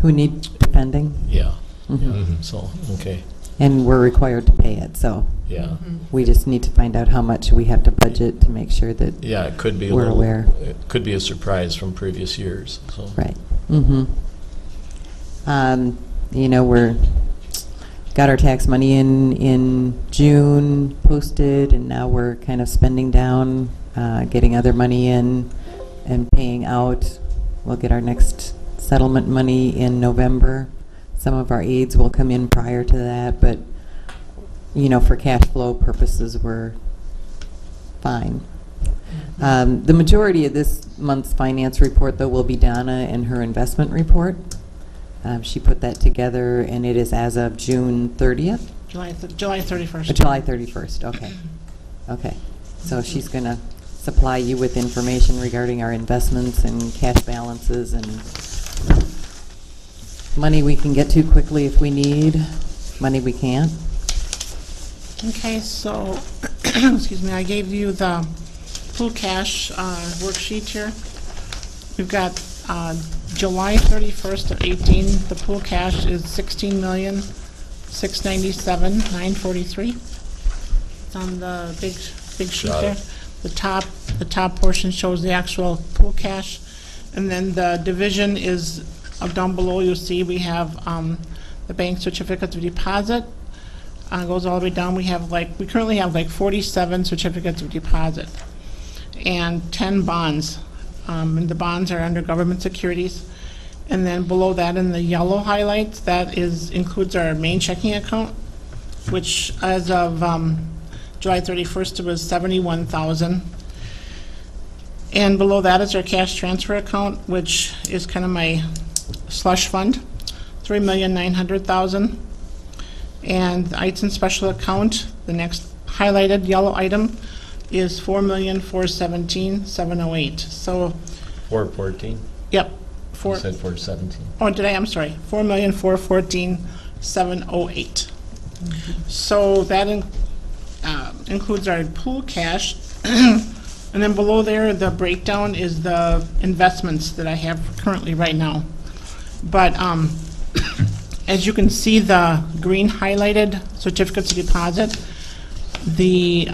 who need defending. yeah. Mhm. So, okay, And we're required to pay it, so yeah. we just need to find out how much we have to budget to make sure that, Yeah, it could be a We're little, aware. it could be a surprise from previous years, so. right. Mm-hmm. You know, got our tax money in June posted, and now we're kind of spending down, getting other money in and paying out. We'll get our next settlement money in November. Some of our aids will come in prior to that, but, you know, for cash flow purposes, we're fine. The majority of this month's finance report, though, will be Donna and her investment report. She put that together, and it is as of June 30th? July 31st. July 31st, okay. Okay. So she's going to supply you with information regarding our investments and cash balances and money we can get to quickly if we need, money we can't. Okay, so, excuse me, I gave you the pool cash worksheet here. We've got July 31st of 18, the pool cash is $16,697,943. It's on the big sheet Got there. it. The top portion shows the actual pool cash, and then the division is down below. You'll see we have the bank certificates of deposit. Goes all the way down. We currently have 47 certificates of deposit and 10 bonds. And the bonds are under government securities. And then below that in the yellow highlights, that includes our main checking account, which as of July 31st, it was $71,000. And below that is our cash transfer account, which is kind of my slush fund, $3,900,000. And the ITIN special account, the next highlighted yellow item, is $4,417,708. So, 414? yep. You said 417. Oh, did I? I'm sorry. $4,414,708. So that includes our pool cash. And then below there, the breakdown is the investments that I have currently right now. But as you can see, the green highlighted certificates of deposit, the,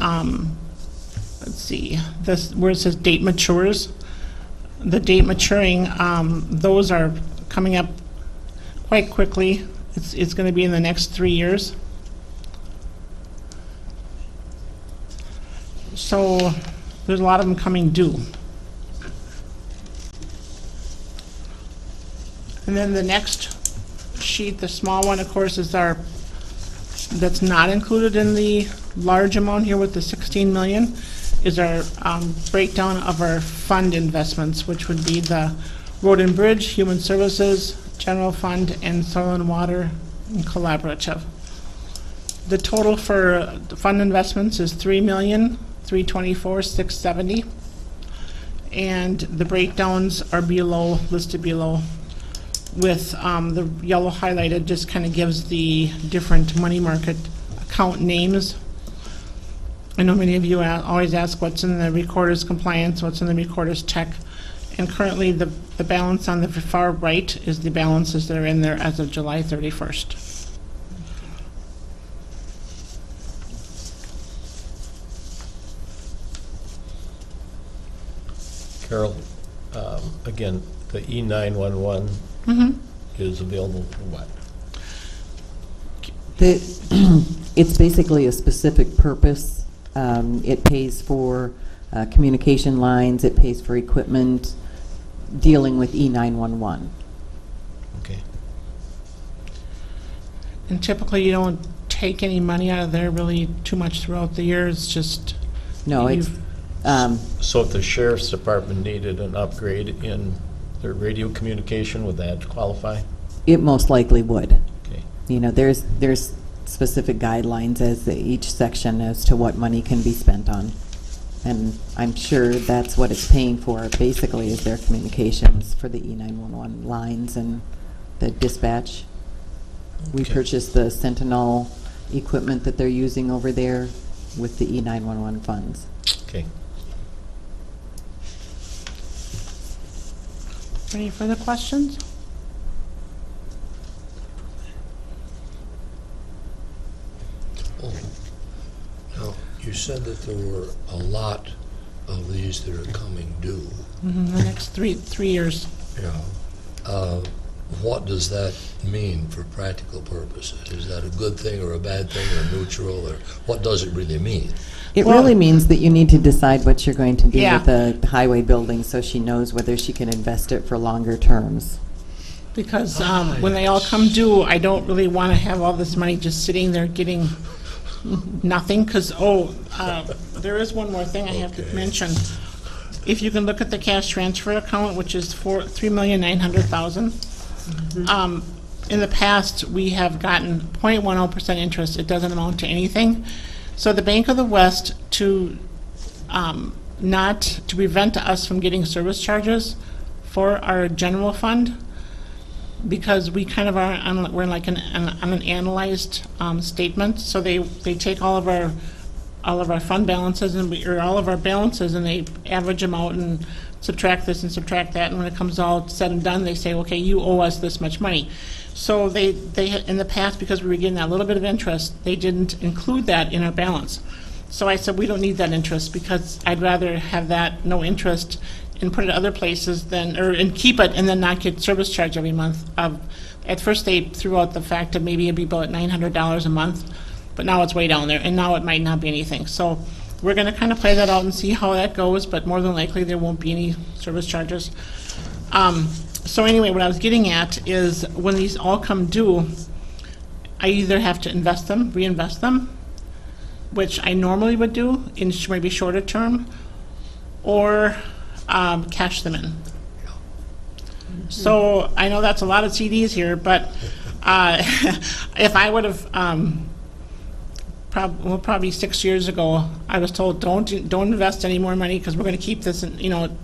let's see, this, where it says date matures, the date maturing, those are coming up quite quickly. It's going to be in the next 3 years. So there's a lot of them coming due. And then the next sheet, the small one, of course, is that's not included in the large amount here with the 16 million, is our breakdown of our fund investments, which would be the Road and Bridge, Human Services, General Fund, and Soil and Water and Collaborative. The total for the fund investments is $3,324,670. And the breakdowns are below, listed below, with the yellow highlighted just kind of gives the different money market account names. I know many of you always ask what's in the recorder's compliance, what's in the recorder's check. And currently, the balance on the far right is the balances that are in there as of July 31st. Carol, again, the E911 is available for what? It's basically a specific purpose. It pays for communication lines, it pays for equipment dealing with E911. Okay. And typically, you don't take any money out of there really too much throughout the year. It's just No, it's, So if the sheriff's department needed an upgrade in their radio communication, would that qualify? it most likely would. Okay. You know, there's specific guidelines as to each section as to what money can be spent on. And I'm sure that's what it's paying for, basically, is their communications for the E911 lines and the dispatch. We Okay. purchased the Sentinel equipment that they're using over there with the E911 funds. Okay. Any further questions? Oh, now, you said that there were a lot of these that are coming due. The next three years. Yeah. What does that mean for practical purposes? Is that a good thing or a bad thing or neutral, or what does it really mean? It Well- really means that you need to decide what you're going to do Yeah. with the highway building so she knows whether she can invest it for longer terms. Because when they all come due, I don't really want to have all this money just sitting there getting nothing, because, there is one more thing I have to Okay. mention. If you can look at the cash transfer account, which is for $3,900,000, in the past, we have gotten 0.10% interest. It doesn't amount to anything. So the Bank of the West, to prevent us from getting service charges for our general fund, because we kind of are we're like on an analyzed statement. So they take all of our fund balances or all of our balances, and they average them out and subtract this and subtract that. And when it comes all said and done, they say, okay, you owe us this much money. So they in the past, because we were getting that little bit of interest, they didn't include that in our balance. So I said, we don't need that interest, because I'd rather have that no interest and put it other places and keep it and then not get service charge every month. At first, they threw out the fact that maybe it'd be about $900 a month, but now it's way down there, and now it might not be anything. So we're going to kind of play that out and see how that goes, but more than likely there won't be any service charges. So anyway, what I was getting at is when these all come due, I either have to invest them, reinvest them, which I normally would do in maybe shorter term, or cash them in. So I know that's a lot of CDs here, but if I would have, probably 6 years ago, I was told, don't invest any more money, because we're going to keep this,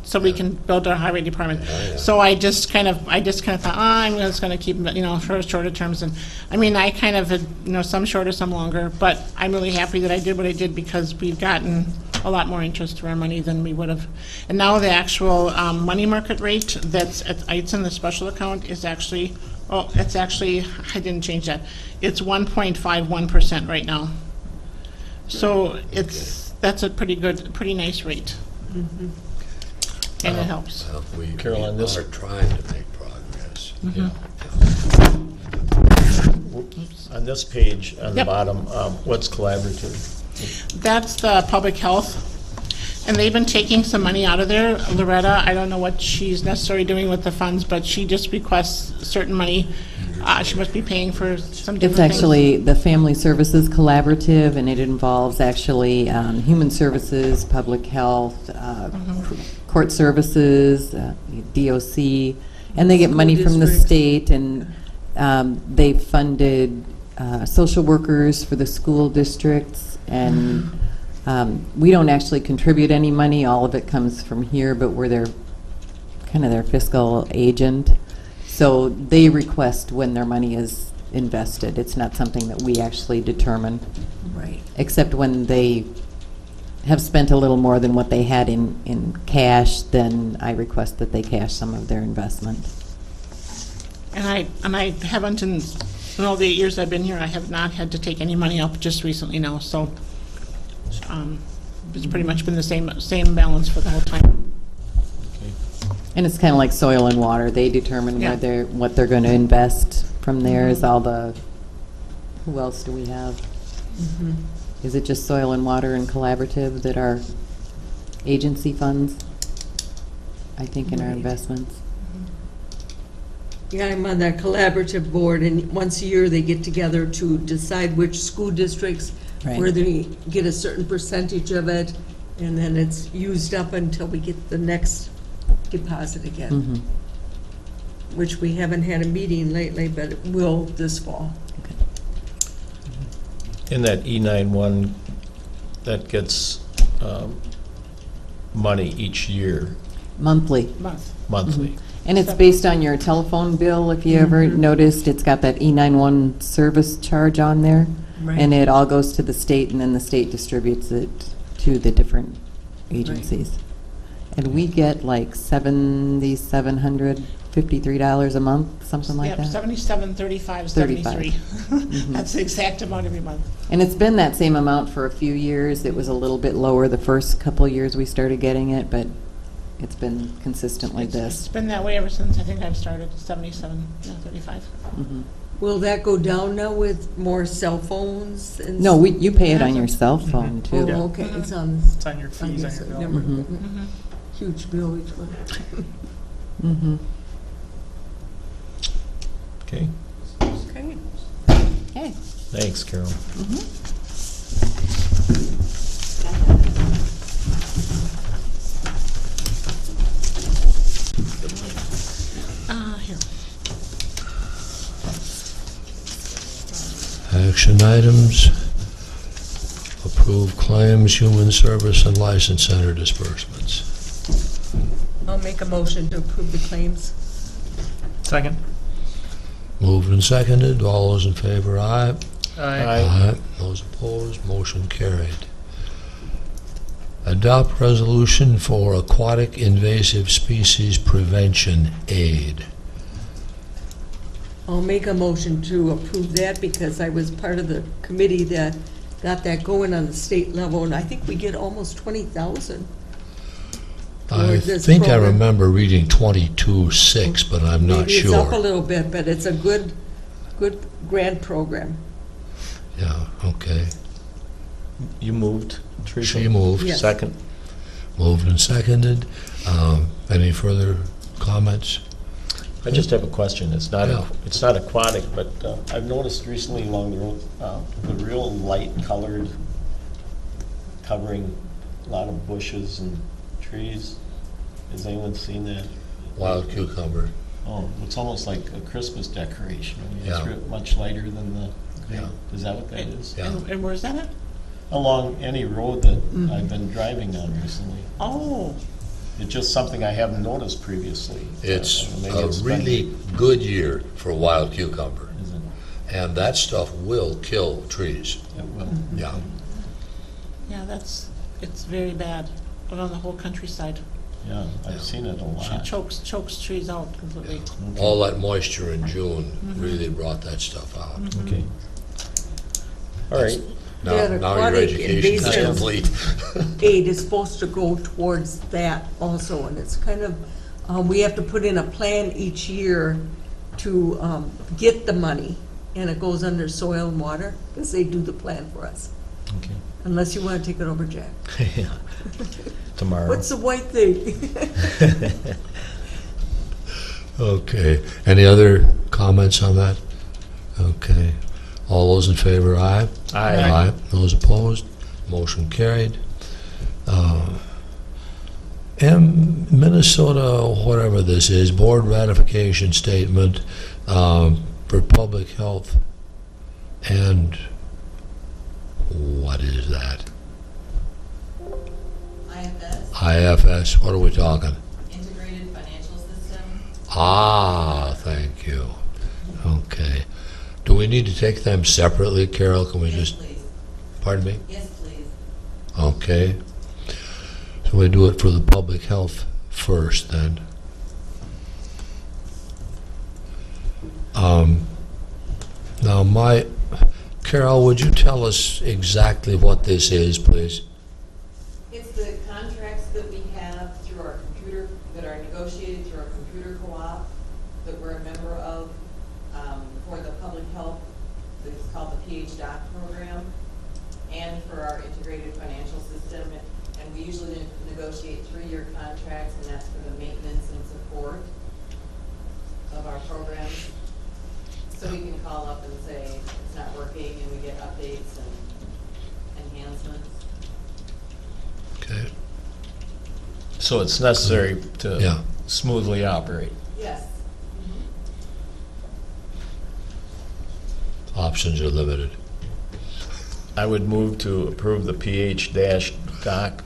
so we can build our highway department. So I just kind of thought, I'm just going to keep them, for shorter terms. And I mean, I kind of had, some shorter, some longer, but I'm really happy that I did what I did, because we've gotten a lot more interest for our money than we would have. And now the actual money market rate that's it's in the special account is actually, I didn't change that. It's 1.51% right now. So that's a pretty nice rate. And it helps. We Carolyn, this- are trying to make progress. Yeah. On this page, on the Yep. bottom, what's collaborative? That's the public health. And they've been taking some money out of there. Loretta, I don't know what she's necessarily doing with the funds, but she just requests certain money. She must be paying for some different It's things. actually the Family Services Collaborative, and it involves actually human services, public health, court services, DOC, and they get money from the districts. state, and they funded social workers for the school districts, and We don't actually contribute any money, all of it comes from here, but we're their fiscal agent. So they request when their money is invested. It's not something that we actually determine, Right. except when they have spent a little more than what they had in cash, then I request that they cash some of their investment. And I haven't, in all the 8 years I've been here, I have not had to take any money out just recently now, so it's pretty much been the same balance for the whole time. And it's kind of like soil and water. They determine Yeah. what they're going to invest. From there is all the, who else do we have? Is it just soil and water and collaborative that are agency funds? I think in our Right. investments. Yeah, I'm on that collaborative board, and once a year they get together to decide which school districts, Right. where they get a certain percentage of it, and then it's used up until we get the next deposit again, Mhm. which we haven't had a meeting lately, but it will this fall. In that E91, that gets money each year, Monthly. monthly. And it's based on your telephone bill, if you ever noticed. It's got that E91 service charge on there. Right. And it all goes to the state, and then the state distributes it to the different agencies. And we get like $7,753 a month, something like Yep, that. 77, 35, 35. 73. That's the exact amount every month. And it's been that same amount for a few years. It was a little bit lower the first couple years we started getting it, but it's been consistently It's this. been that way ever since I think I've started, 77, 35. Mhm. Will that go down now with more cell phones? And No, you pay it on your cell phone, Oh, too. okay, it's on. It's on your fees on your bill. Never- Mhm. Huge bill each one. Mhm. Okay, Okay. Okay. thanks, Carol. Here. Action items, approve claims, human service, and license center disbursements. I'll make a motion to approve the claims. Second. Moved and seconded, all those in favor, aye. Aye. Those opposed, motion carried. Adopt resolution for aquatic invasive species prevention aid. I'll make a motion to approve that because I was part of the committee that got that going on the state level, and I think we get almost 20,000. I toward this think I program. remember reading 22.6, but I'm not Maybe it's up a sure. little bit, but it's a good grant program. Yeah, okay. You moved, Teresa? She moved. Yes. Second. Moved and seconded. Any further comments? I just have a question. It's not, Yeah. it's not aquatic, but I've noticed recently along the road, the real light colored covering a lot of bushes and trees. Has anyone seen that? Wild cucumber. Oh, it's almost like a Christmas decoration. I mean, Yeah. it's much lighter than the, Yeah. is that what that is? Yeah. And where's that at? Along any road that I've been driving on recently. Oh, It's just something I haven't noticed previously. It's Maybe a it's been- really good year for wild cucumber, Is it? and that stuff will kill trees. It will. Yeah. yeah, it's very bad around the whole countryside. Yeah, I've seen it a lot. Chokes trees out completely. All that moisture in June really brought that stuff out. Okay. All right. Now, Yeah, now your aquatic education's invasive- complete. Aid is supposed to go towards that also, and it's kind of, we have to put in a plan each year to get the money, and it goes under soil and water, because they do the plan for us. Okay. Unless you want to take it over, Jack. Yeah. Tomorrow. What's the white thing? Okay. Any other comments on that? Okay. All those in favor, aye? Aye. Those opposed? Motion carried. And Minnesota, whatever this is, board ratification statement for public health. And what is that? IFS, what are we talking? Integrated Financial System. Ah, thank you. Okay. Do we need to take them separately, Carol? Can we just, Please. pardon me? Yes, please. Okay. So we do it for the public health first then. Now, Carol, would you tell us exactly what this is, please? It's the contracts that we have through our computer, that are negotiated through our computer co-op, that we're a member of, for the public health, it's called the PHDOC program, and for our integrated financial system. And we usually negotiate 3-year contracts, and that's for the maintenance and support of our programs. So we can call up and say it's not working, and we get updates and enhancements. Okay. So it's necessary to Yeah. smoothly operate. Yes. Options are limited. I would move to approve the PH-DOC.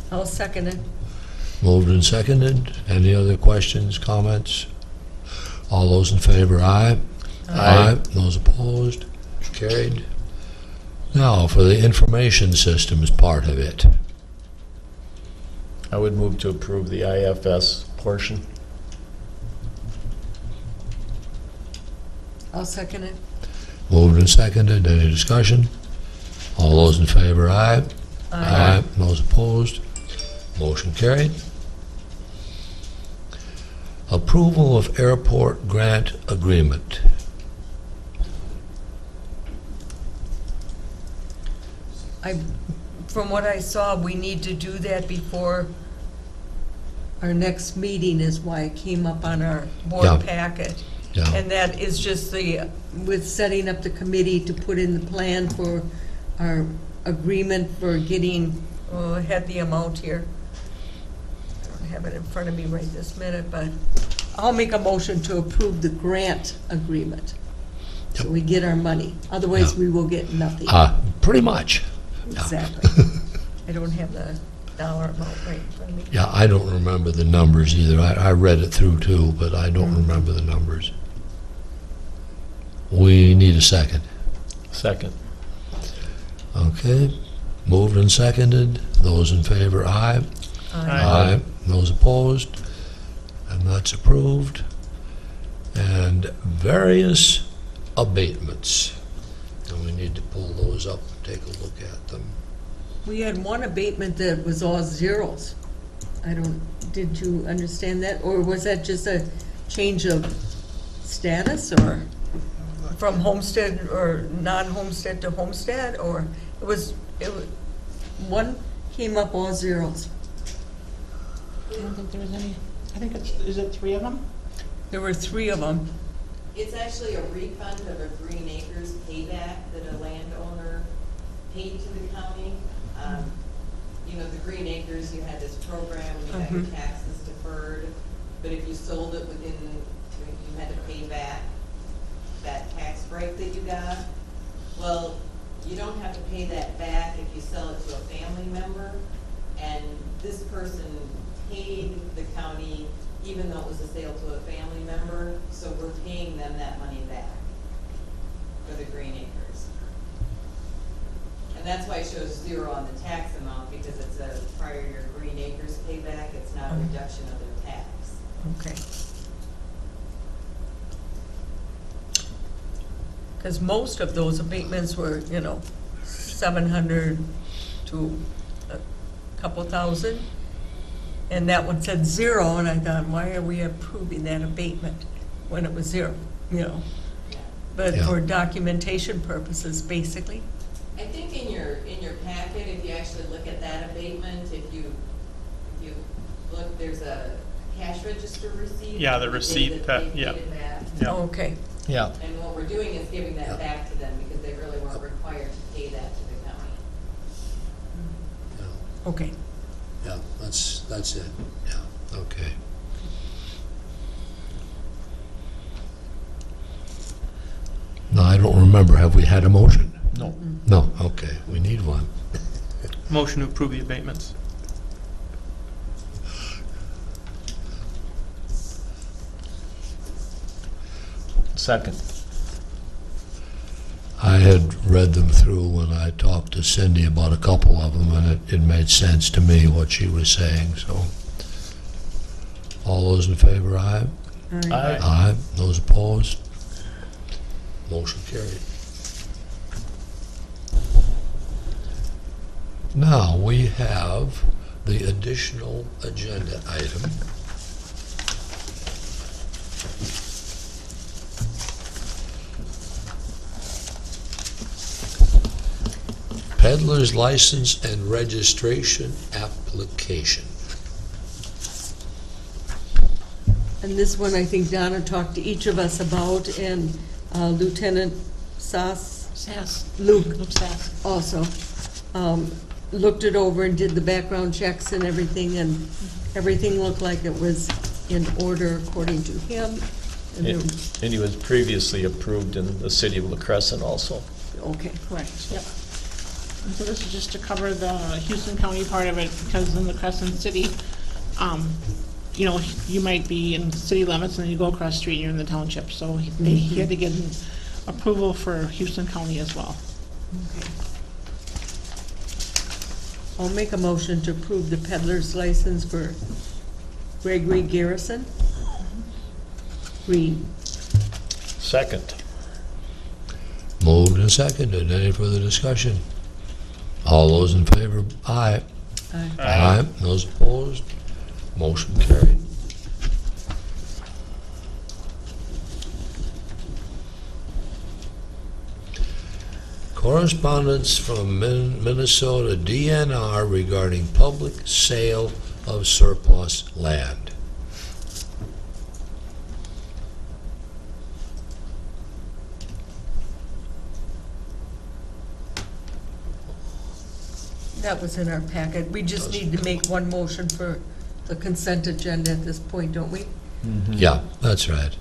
I'll second it. Moved and seconded. Any other questions, comments? All those in favor, aye. Aye. Those opposed, carried. Now, for the information systems part of it. I would move to approve the IFS portion. I'll second it. Moved and seconded. Any discussion? All those in favor, aye. Those opposed, motion carried. Approval of airport grant agreement. From what I saw, we need to do that before our next meeting is why it came up on our board Yeah. packet. Yeah. And that is just with setting up the committee to put in the plan for our agreement for getting, I had the amount here. I don't have it in front of me right this minute, but I'll make a motion to approve the grant agreement. So we get our money. Otherwise, Yeah. we will get nothing. Pretty much. Yeah. Exactly. I don't have the dollar amount right in front of me. Yeah, I don't remember the numbers either. I read it through too, but I don't remember the numbers. We need a second. Second. Okay, moved and seconded. Those in favor, aye. Aye. Those opposed, and that's approved. And various abatements. And we need to pull those up and take a look at them. We had one abatement that was all zeros. Did you understand that? Or was that just a change of status or from homestead or non-homestead to homestead? Or it was, one came up all zeros. I don't think there was any, I think is it 3 of them? There were 3 of them. It's actually a refund of a Green Acres payback that a landowner paid to the county. You know, the Green Acres, you had this program, you had your taxes deferred, but if you sold it within, you had to pay back that tax break that you got. Well, you don't have to pay that back if you sell it to a family member, and this person paid the county even though it was a sale to a family member, so we're paying them that money back for the Green Acres. And that's why it shows 0 on the tax amount, because it's a prior year Green Acres payback, it's not a reduction of their tax. Okay. Because most of those abatements were, 700 to a couple thousand. And that one said 0, and I thought, why are we approving that abatement when it was 0, But Yeah. for documentation purposes, basically. I think in your packet, if you actually look at that abatement, if you look, there's a cash register receipt. Yeah, the that receipt, they yeah. paid that. Yeah. Okay. Yeah. And what we're doing is giving that back to them because they really weren't required to pay that to the county. Okay. Yeah, that's it. Yeah, okay. No, I don't remember. Have we had a motion? No. No, okay, we need one. Motion to approve the abatements. Second. I had read them through when I talked to Cindy about a couple of them, and it made sense to me what she was saying, so. All those in favor, aye? Aye. Aye. Those opposed? Motion carried. Now, we have the additional agenda item. Peddler's license and registration application. And this one, I think Donna talked to each of us about, and Lieutenant Luke Sass. also looked it over and did the background checks and everything, and everything looked like it was in order according to him. And there- And he was previously approved in the city of La Crescent also. Okay. Correct, yep. And so this is just to cover the Houston County part of it, because in the Crescent City, you know, you might be in city limits and then you go across the street and you're in the township. So he had to get an approval for Houston County as well. Okay. I'll make a motion to approve the peddler's license for Gregory Garrison. Green. Second. Moved and seconded. Any further discussion? All those in favor, aye. Aye. Aye. Those opposed? Motion carried. Correspondence from Minnesota DNR regarding public sale of surplus land. That was in our packet. We just need to make one motion for the consent agenda at this point, don't we? Yeah, that's right.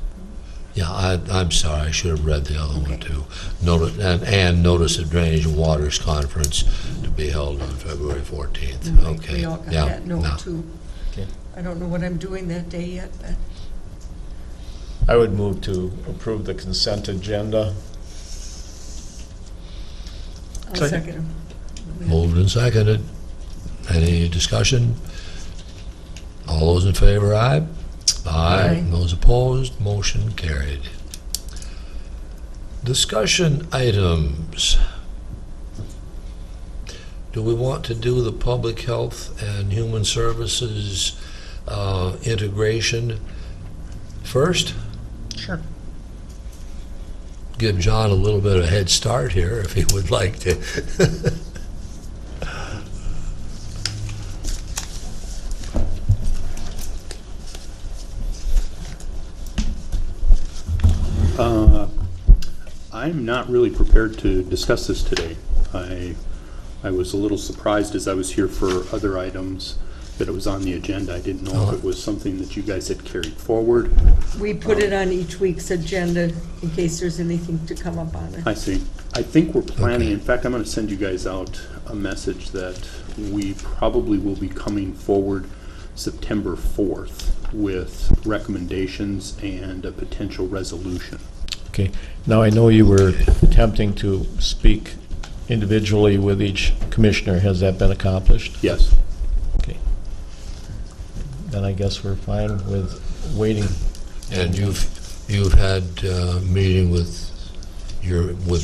Yeah, I'm sorry, I should have read the other one too. And notice of Drainage and Waters Conference to be held on February 14th. Okay. We all got Yeah, that no. note too. Okay. I don't know what I'm doing that day yet, but I would move to approve the consent agenda. I'll Second. second him. Moved and seconded. Any discussion? All those in favor, aye? Aye. Those opposed, motion carried. Discussion items. Do we want to do the Public Health and Human Services integration first? Sure. Give John a little bit of a head start here if he would like to. I'm not really prepared to discuss this today. I was a little surprised as I was here for other items that it was on the agenda. I didn't know if it was something that you guys had carried forward. We put it on each week's agenda in case there's anything to come up on it. I see. I think we're planning, Okay. in fact, I'm going to send you guys out a message that we probably will be coming forward September 4th with recommendations and a potential resolution. Okay. Now, I know you were attempting to speak individually with each commissioner. Has that been accomplished? Yes. Okay. Then I guess we're fine with waiting. And you've had meeting with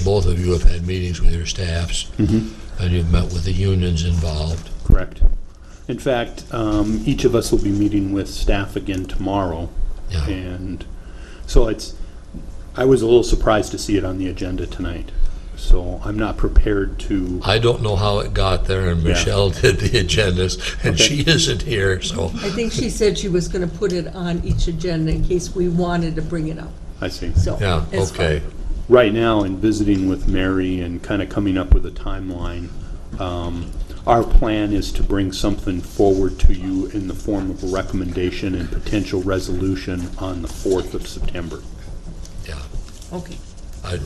both of you have had meetings with your staffs, and you've met with the unions involved. Correct. In fact, each of us will be meeting with staff again tomorrow. Yeah. And so I was a little surprised to see it on the agenda tonight. So I'm not prepared to. I don't know how it got there, and Yeah. Michelle did the agendas, and Okay. she isn't here, so. I think she said she was gonna put it on each agenda in case we wanted to bring it up, I see. so. Yeah, it's okay. fine. Right now, in visiting with Mary and kind of coming up with a timeline, our plan is to bring something forward to you in the form of a recommendation and potential resolution on the 4th of September. Yeah. Okay.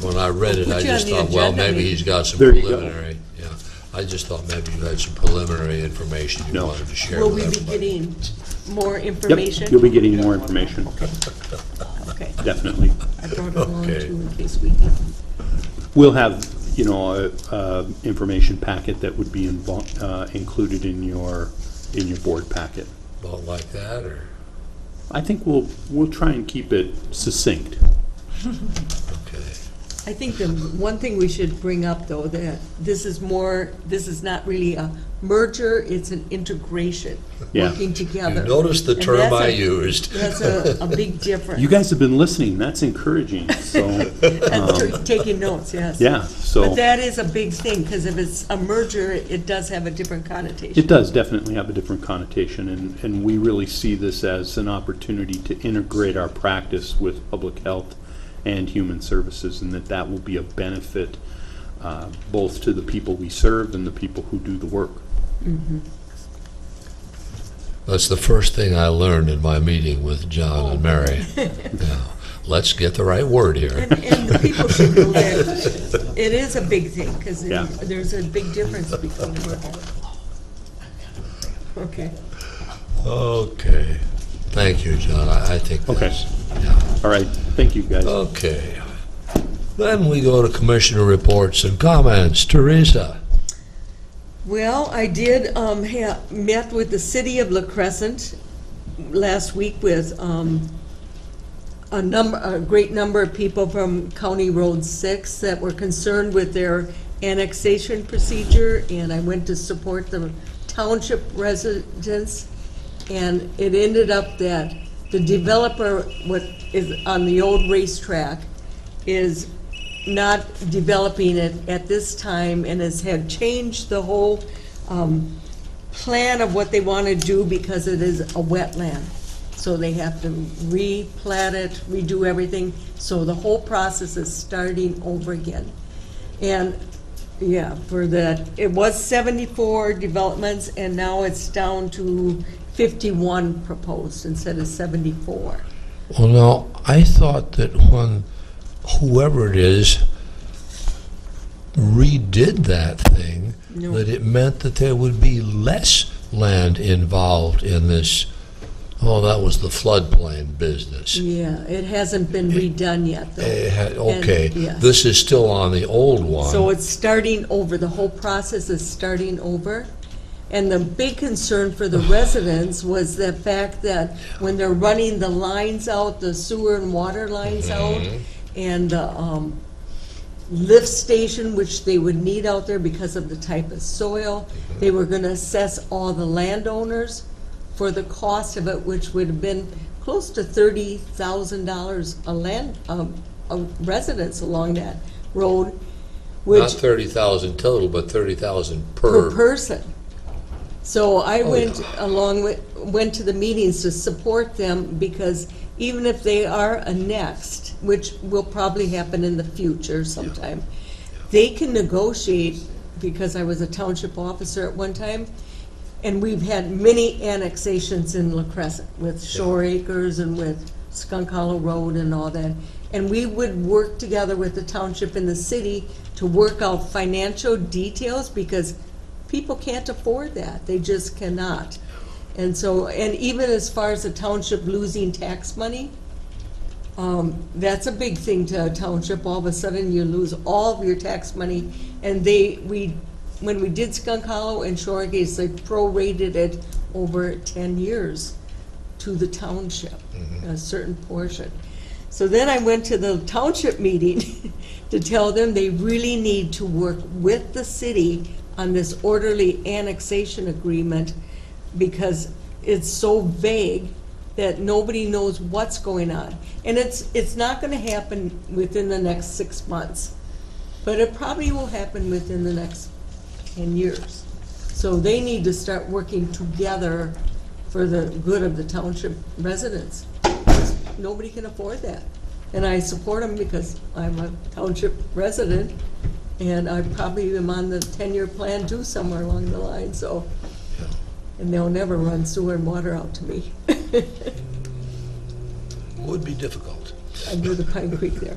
When I read it, Put I you just on the thought, well, agenda, maybe maybe. he's got some There you go. preliminary. Yeah. I just thought maybe you had some preliminary information you No. wanted to share Will with we be everybody. getting more Yep, information? you'll be getting more information, Okay. definitely. I brought it along Okay. too in case we didn't. We'll have, a information packet that would be included in your board packet. About like that, or? I think we'll try and keep it succinct. Okay. I think the one thing we should bring up, though, that this is not really a merger, it's an integration, Yeah. working together. You noticed the And term that's I a- used. That's a big difference. You guys have been listening, that's encouraging, so, And taking notes, yes. yeah, so. But that is a big thing, because if it's a merger, it does have a different connotation. It does definitely have a different connotation, and we really see this as an opportunity to integrate our practice with public health and human services, and that will be a benefit both to the people we serve and the people who do the work. That's the first thing I learned in my meeting with John and Mary. Yeah. Let's get the right word here. And the people should know that it is a big thing, because Yeah. there's a big difference between merger. Okay. Okay. Thank you, John. I think Okay. that's, yeah. All right, thank you, guys. Okay. Then we go to commissioner reports and comments. Teresa? Well, I did met with the city of La Crescent last week with a great number of people from County Road 6 that were concerned with their annexation procedure, and I went to support the township residents, and it ended up that the developer, what is on the old racetrack, is not developing it at this time, and has had changed the whole plan of what they want to do because it is a wetland. So they have to replat it, redo everything, so the whole process is starting over again. And, yeah, for that, it was 74 developments, and now it's down to 51 proposed instead of 74. Well, now, I thought that when whoever it is redid that thing, No. that it meant that there would be less land involved in this. Oh, that was the floodplain business. Yeah, it hasn't been redone yet, though. Okay, And, yes. this is still on the old one. So it's starting over, the whole process is starting over. And the big concern for the residents was the fact that when they're running the lines out, the sewer and water lines out, and the lift station, which they would need out there because of the type of soil, they were gonna assess all the landowners for the cost of it, which would have been close to $30,000 a residence along that road, Not which 30,000 total, but 30,000 per person. So I Oh, went yeah. went to the meetings to support them, because even if they are annexed, which will probably happen in the future sometime, they can negotiate, because I was a township officer at one time, and we've had many annexations in La Crescent with Shore Acres and with Skunk Hollow Road and all that. And we would work together with the township and the city to work out financial details, because people can't afford that. They just cannot. And so, and even as far as the township losing tax money, that's a big thing to a township. All of a sudden, you lose all of your tax money. And when we did Skunk Hollow and Shore Acres, they prorated it over 10 years to the township, a certain portion. So then I went to the township meeting to tell them they really need to work with the city on this orderly annexation agreement, because it's so vague that nobody knows what's going on. And it's not gonna happen within the next 6 months, but it probably will happen within the next 10 years. So they need to start working together for the good of the township residents. Nobody can afford that. And I support them because I'm a township resident, and I probably am on the 10-year plan too, somewhere along the line, so. And they'll never run sewer and water out to me. Would be difficult. under the Pine Creek there.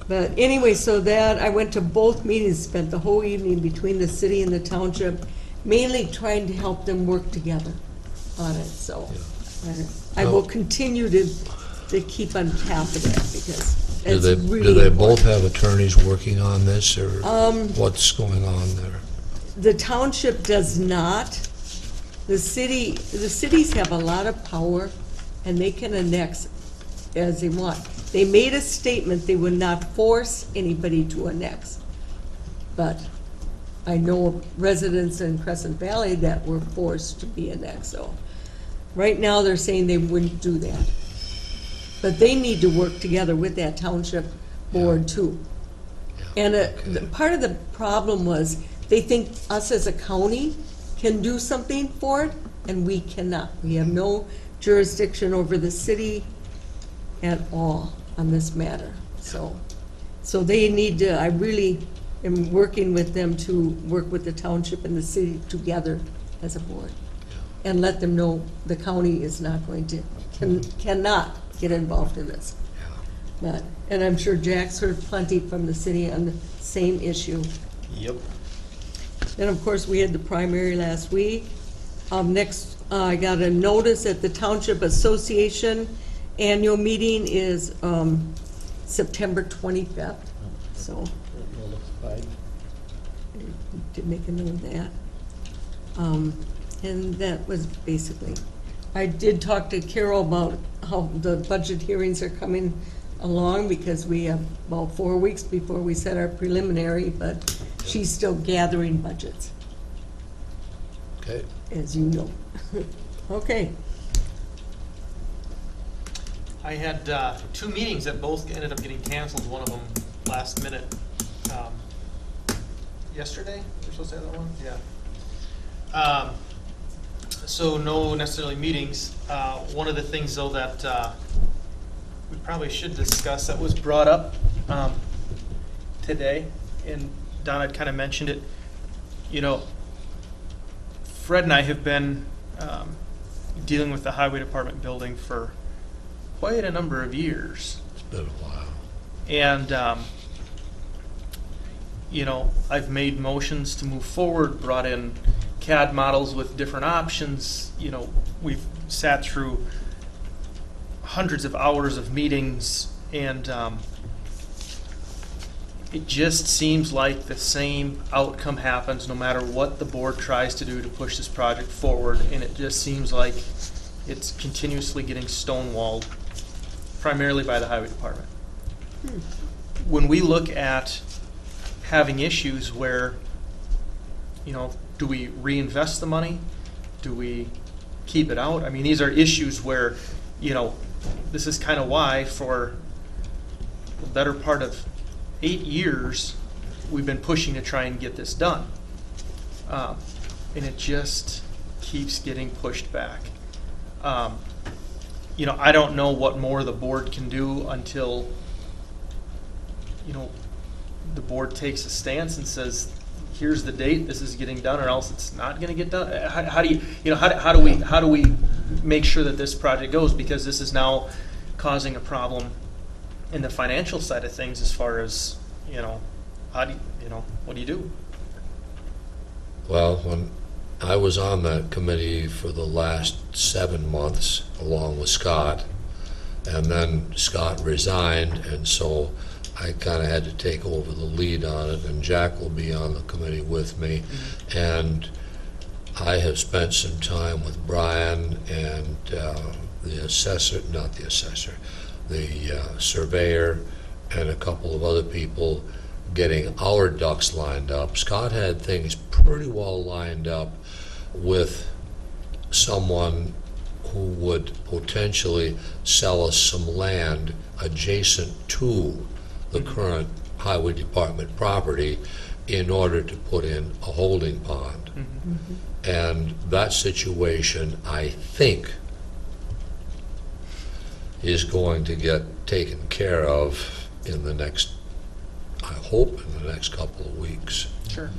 But anyway, so that, I went to both meetings, spent the whole evening between the city and the township, mainly trying to help them work together on it, so. I will continue to keep on top of that, because Do it's they, really do they both important. have attorneys working on this, or what's going on there? The township does not. The cities have a lot of power, and they can annex as they want. They made a statement they would not force anybody to annex. But I know residents in Crescent Valley that were forced to be annexed, so. Right now, they're saying they wouldn't do that. But they need to work together with that township board too. And part of the problem was, they think us as a county can do something for it, and we cannot. We have no jurisdiction over the city at all on this matter. So they need to, I really am working with them to work with the township and the city together as a board. And let them know the county is not going to, cannot get involved in this. But, and I'm sure Jack's heard plenty from the city on the same issue. Yep. Then, of course, we had the primary last week. Next, I got a notice at the Township Association annual meeting is September 25th. So, to make a note of that. And that was basically, I did talk to Carol about how the budget hearings are coming along, because we have about 4 weeks before we set our preliminary, but she's still gathering budgets, Okay. as you know. Okay. I had 2 meetings that both ended up getting canceled, one of them last minute. Yesterday, we're supposed to have that one? Yeah. So no necessarily meetings. One of the things, though, that we probably should discuss that was brought up today, and Don had kind of mentioned it. You know, Fred and I have been dealing with the Highway Department building for quite a number of years. It's been a while. And, you know, I've made motions to move forward, brought in CAD models with different options. You know, we've sat through hundreds of hours of meetings, and it just seems like the same outcome happens no matter what the board tries to do to push this project forward, and it just seems like it's continuously getting stonewalled, primarily by the Highway Department. When we look at having issues where, you know, do we reinvest the money? Do we keep it out? I mean, these are issues where, you know, this is kind of why for the better part of 8 years we've been pushing to try and get this done. And it just keeps getting pushed back. You know, I don't know what more the board can do until, you know, the board takes a stance and says, here's the date, this is getting done, or else it's not going to get done. How do you, you know, how do we make sure that this project goes? Because this is now causing a problem in the financial side of things, as far as, you know, how do you know, what do you do? Well, when I was on that committee for the last 7 months, along with Scott, and then Scott resigned, and so I kind of had to take over the lead on it, and Jack will be on the committee with me. Mm-hmm. And I have spent some time with Brian and the assessor, not the assessor, the surveyor, and a couple of other people getting our ducks lined up. Scott had things pretty well lined up with someone who would potentially sell us some land adjacent to the current Highway Department property in order to put in a holding pond. Mm-hmm. And that situation, I think, is going to get taken care of in the next, I hope, in the next couple of weeks. Sure.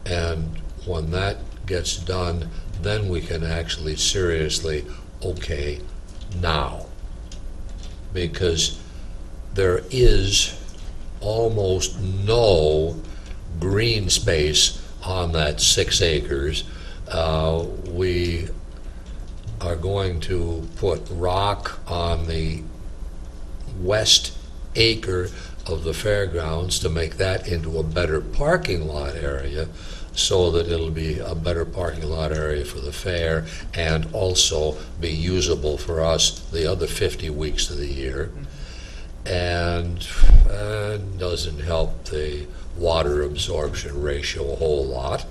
And when that gets done, then we can actually seriously, okay, now. Because there is almost no green space on that 6 acres. We are going to put rock on the west acre of the fairgrounds to make that into a better parking lot area, so that it'll be a better parking lot area for the fair and also be usable for us the other 50 weeks of the year. And doesn't help the water absorption ratio a whole lot.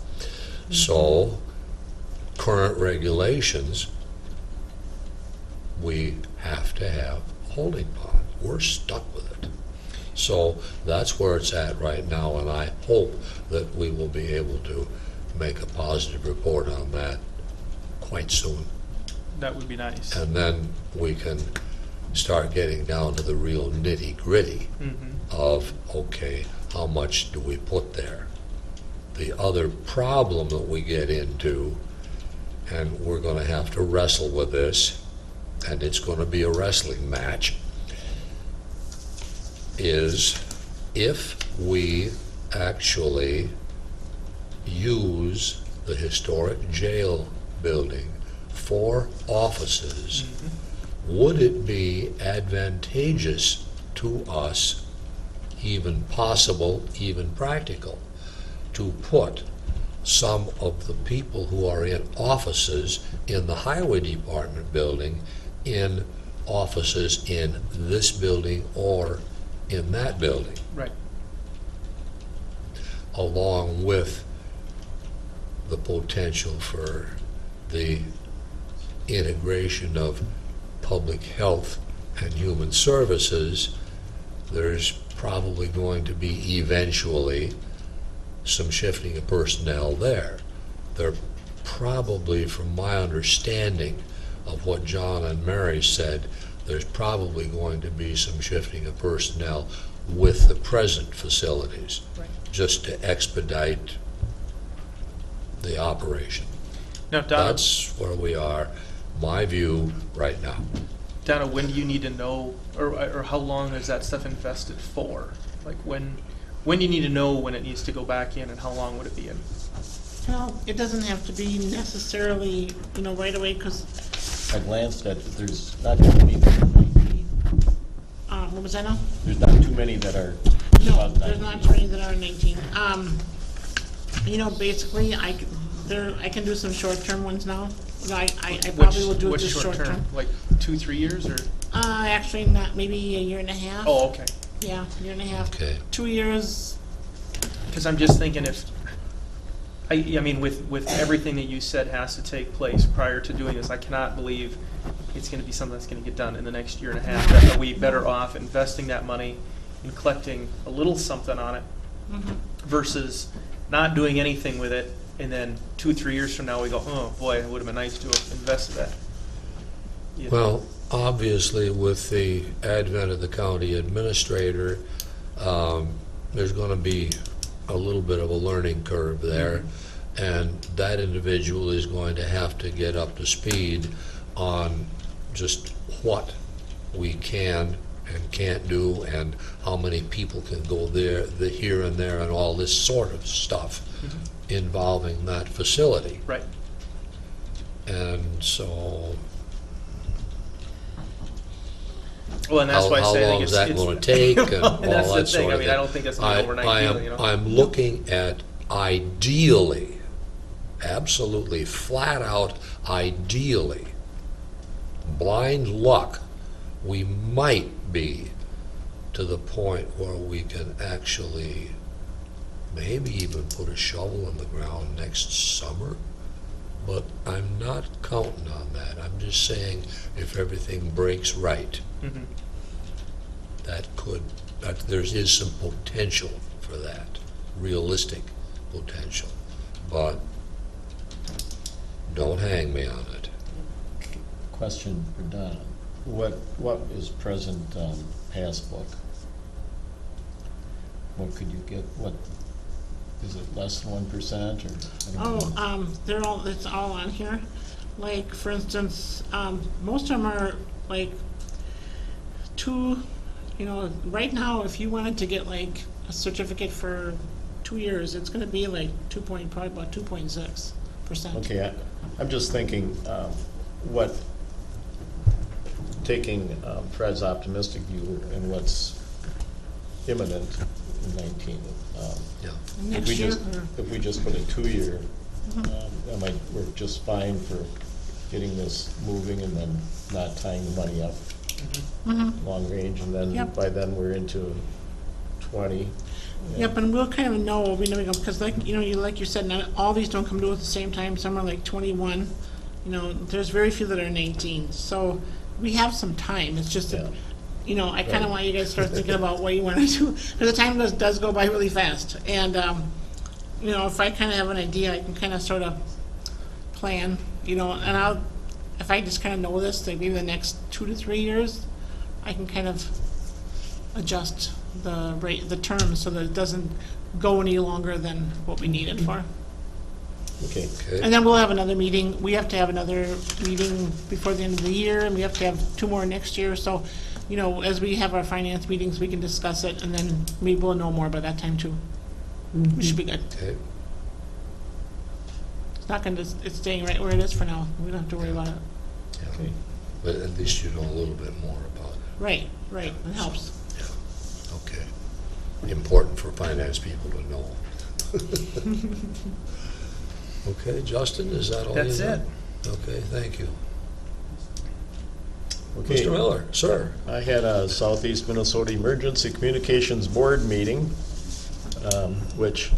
So current regulations, we have to have holding ponds. We're stuck with it. So that's where it's at right now, and I hope that we will be able to make a positive report on that quite soon. That would be nice. And then we can start getting down to the real nitty-gritty of, okay, how much do we put there? The other problem that we get into, and we're going to have to wrestle with this, and it's going to be a wrestling match, is if we actually use the historic jail building for offices, would it be advantageous to us, even possible, even practical, to put some of the people who are in offices in the highway department building in offices in this building or in that building? Right. Along with the potential for the integration of public health and human services, there's probably going to be eventually some shifting of personnel there. There probably, from my understanding of what John and Mary said, there's probably going to be some shifting of personnel with the present facilities, just to expedite the operation. Now, Donna, That's where we are, my view right now. Donna, when do you need to know, or how long is that stuff invested for? Like when do you need to know when it needs to go back in, and how long would it be in? Well, it doesn't have to be necessarily, right away, because, I glanced at, there's not too many that are 19. what was that now? There's not too many that are No, about 19. there's not too many that are 19. Basically, I can do some short-term ones now. I probably will do What's just short-term. Like 2-3 years, or? Actually, not, maybe a year and a half. Oh, okay. Yeah, year and a half. Okay. 2 years. Because I'm just thinking if, I mean, with everything that you said has to take place prior to doing this, I cannot believe it's going to be something that's going to get done in the next year and a half. Are we better off investing that money and collecting a little something on it versus not doing anything with it, and then 2-3 years from now we go, oh boy, it would have been nice to have invested that. Yeah. Well, obviously, with the advent of the county administrator, there's going to be a little bit of a learning curve there, and that individual is going to have to get up to speed on just what we can and can't do, and how many people can go there, the here and there, and all this sort of stuff involving that facility. Right. And so, Well, and that's why I how say I long think is that going to take, and all and that's the that thing. sort I of mean, thing. I don't think that's going to be overnight deal, I'm looking at ideally, absolutely flat out ideally, blind luck, we might be to the point where we can actually maybe even put a shovel in the ground next summer. But I'm not counting on that. I'm just saying, if everything breaks right, that there is some potential for that, realistic potential. But don't hang me on it. Question for Donna. What is present passbook? What could you get, is it less than 1% or? It's all on here. Like, for instance, most of them are like two You know, right now, if you wanted to get like a certificate for 2 years, it's gonna be like probably about 2.6%. Okay, I'm just thinking, what, taking Fred's optimistic view and what's imminent in 19. Yeah. Next year, If we just put a 2-year, Mhm. we're just fine for getting this moving and then not tying the money up Mhm. long range, and then Yep. by then we're into 20. Yep, and we'll kind of know, because like, you know, like you said, not all these don't come to at the same time, some are like 21. You know, there's very few that are 19, so we have some time, it's just that, Yeah. you know, I kind Right. of want you guys to start thinking about what you want to do, because the time does go by really fast, and, you know, if I kind of have an idea, I can kind of sort of plan, you know, and if I just kind of know this, like maybe the next 2 to 3 years, I can kind of adjust the rate, the terms, so that it doesn't go any longer than what we need it for. Okay. Okay. And then we'll have another meeting, we have to have another meeting before the end of the year, and we have to have 2 more next year, so, you know, as we have our finance meetings, we can discuss it, and then maybe we'll know more by that time too. We should be good. Okay. It's not gonna, it's staying right where it is for now, we don't have to worry about it. Yeah. But at least you know a little bit more about it. Right, it helps. Yeah. Okay. Important for finance people to know. Okay, Justin, is that all you That's got? it. Okay, thank you. Okay. Mr. Miller, sir. I had a Southeast Minnesota Emergency Communications Board meeting, which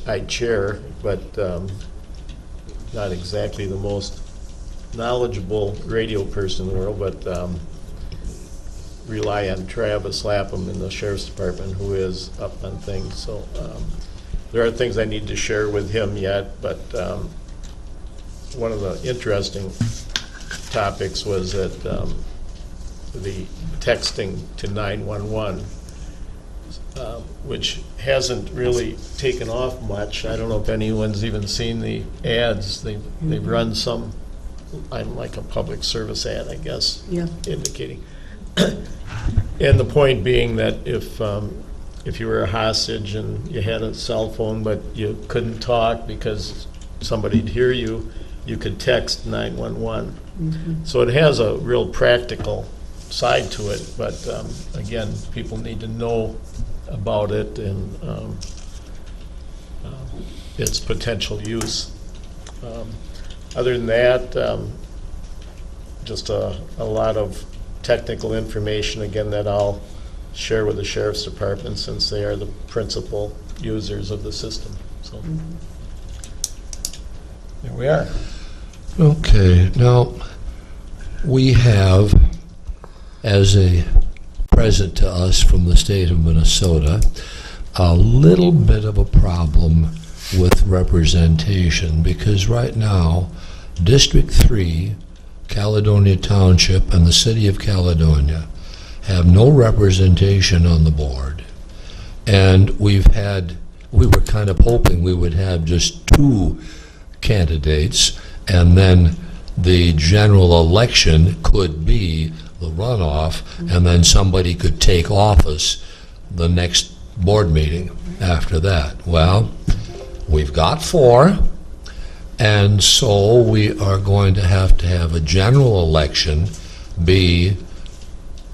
I chair, but not exactly the most knowledgeable radio person in the world, but rely on Travis Lapham in the Sheriff's Department, who is up on things. So there are things I need to share with him yet, but one of the interesting topics was that the texting to 911, which hasn't really taken off much. I don't know if anyone's even seen the ads. They've run some, I'm like a public service ad, I guess, Yeah. indicating. And the point being that if you were a hostage and you had a cell phone but you couldn't talk because somebody'd hear you, you could text 911. So it has a real practical side to it, but again, people need to know about it and its potential use. Other than that, just a lot of technical information, again, that I'll share with the Sheriff's Department since they are the principal users of the system. So there we are. Okay, now, we have, as a present to us from the state of Minnesota, a little bit of a problem with representation, because right now, District 3, Caledonia Township, and the City of Caledonia have no representation on the board. And we were kind of hoping we would have just 2 candidates, and then the general election could be the runoff, and then somebody could take office the next board meeting after that. Well, we've got 4, and so we are going to have a general election be,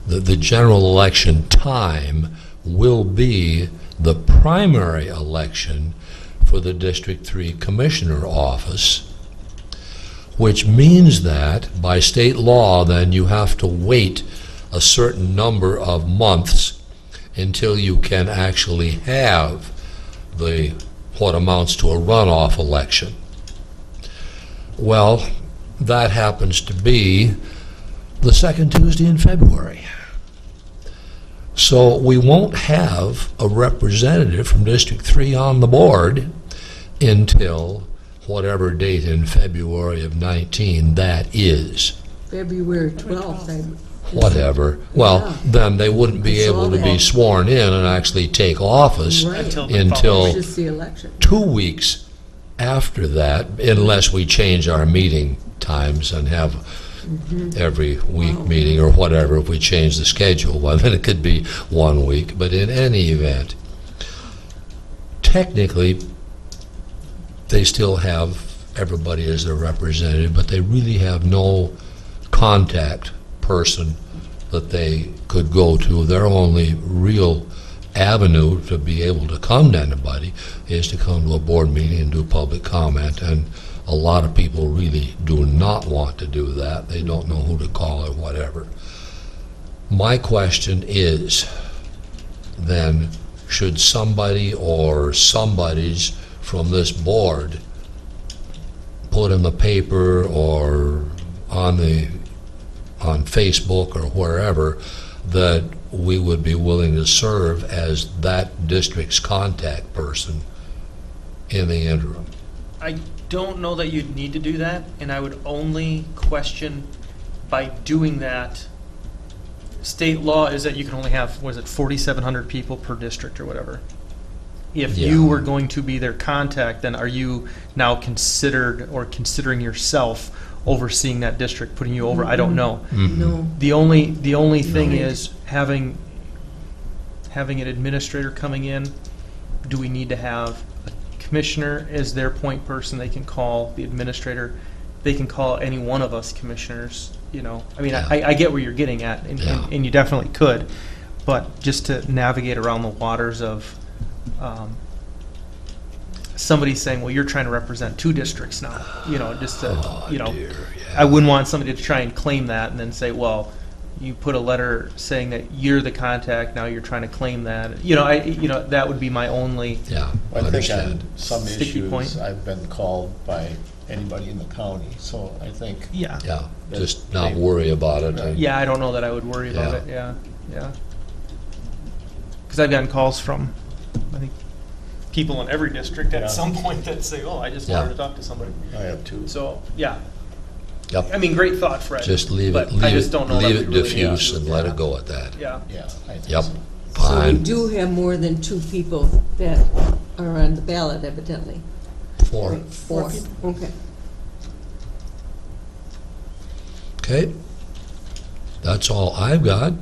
the general election time will be the primary election for the District 3 Commissioner office, which means that by state law then you have to wait a certain number of months until you can actually have what amounts to a runoff election. Well, that happens to be the second Tuesday in February. So we won't have a representative from District 3 on the board until whatever date in February of 19 that is. February 12th. Whatever. Well, Yeah. then they wouldn't be I saw able to be that. sworn in and actually take office Right. until Just the election. 2 weeks after that, unless we change our meeting times and have every week meeting or whatever if we change the schedule. Well, then it could be 1 week, but in any event, technically, they still have everybody as their representative, but they really have no contact person that they could go to. Their only real avenue to be able to come to anybody is to come to a board meeting and do public comment, and a lot of people really do not want to do that. They don't know who to call or whatever. My question is, then, should somebody or somebodies from this board put in the paper or on Facebook or wherever that we would be willing to serve as that district's contact person in the interim? I don't know that you'd need to do that, and I would only question by doing that. State law is that you can only have, what is it, 4,700 people per district or whatever. If you were going to be their contact, then are you now considered or considering yourself overseeing that district, putting you over? I don't know. No. The only thing is having an administrator coming in. Do we need to have a commissioner as their point person? They can call the administrator. They can call any one of us commissioners. You know, I mean, I get where you're getting at, and you definitely could, but just to navigate around the waters of somebody saying, well, you're trying to represent 2 districts now, you know, just to, I wouldn't want somebody to try and claim that and then say, well, you put a letter saying that you're the contact, now you're trying to claim that. You know, that would be my only I think on some sticky issues, point. I've been called by anybody in the county, so I think. Yeah. Yeah, just not worry about it. Yeah, I don't know that I would worry about it, yeah. Because I've gotten calls from, I think, people in every district at some point that say, oh, I just wanted to talk to somebody. I have too. So, yeah. Yep. I mean, great thought, Fred. Just leave but it, I just don't know that leave we it really diffuse need to. and let it go at that. Yeah. Yeah, I think Yep, so. So we fine. do have more than 2 people that are on the ballot, evidently. 4. 4. Okay. Okay, that's all I've got.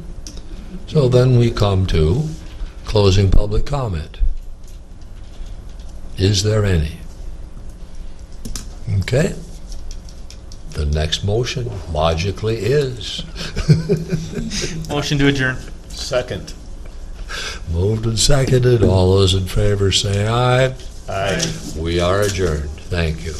So then we come to closing public comment. Is there any? Okay. The next motion logically is. Motion to adjourn. Second. Moved and seconded. All those in favor say aye. Aye. We are adjourned. Thank you.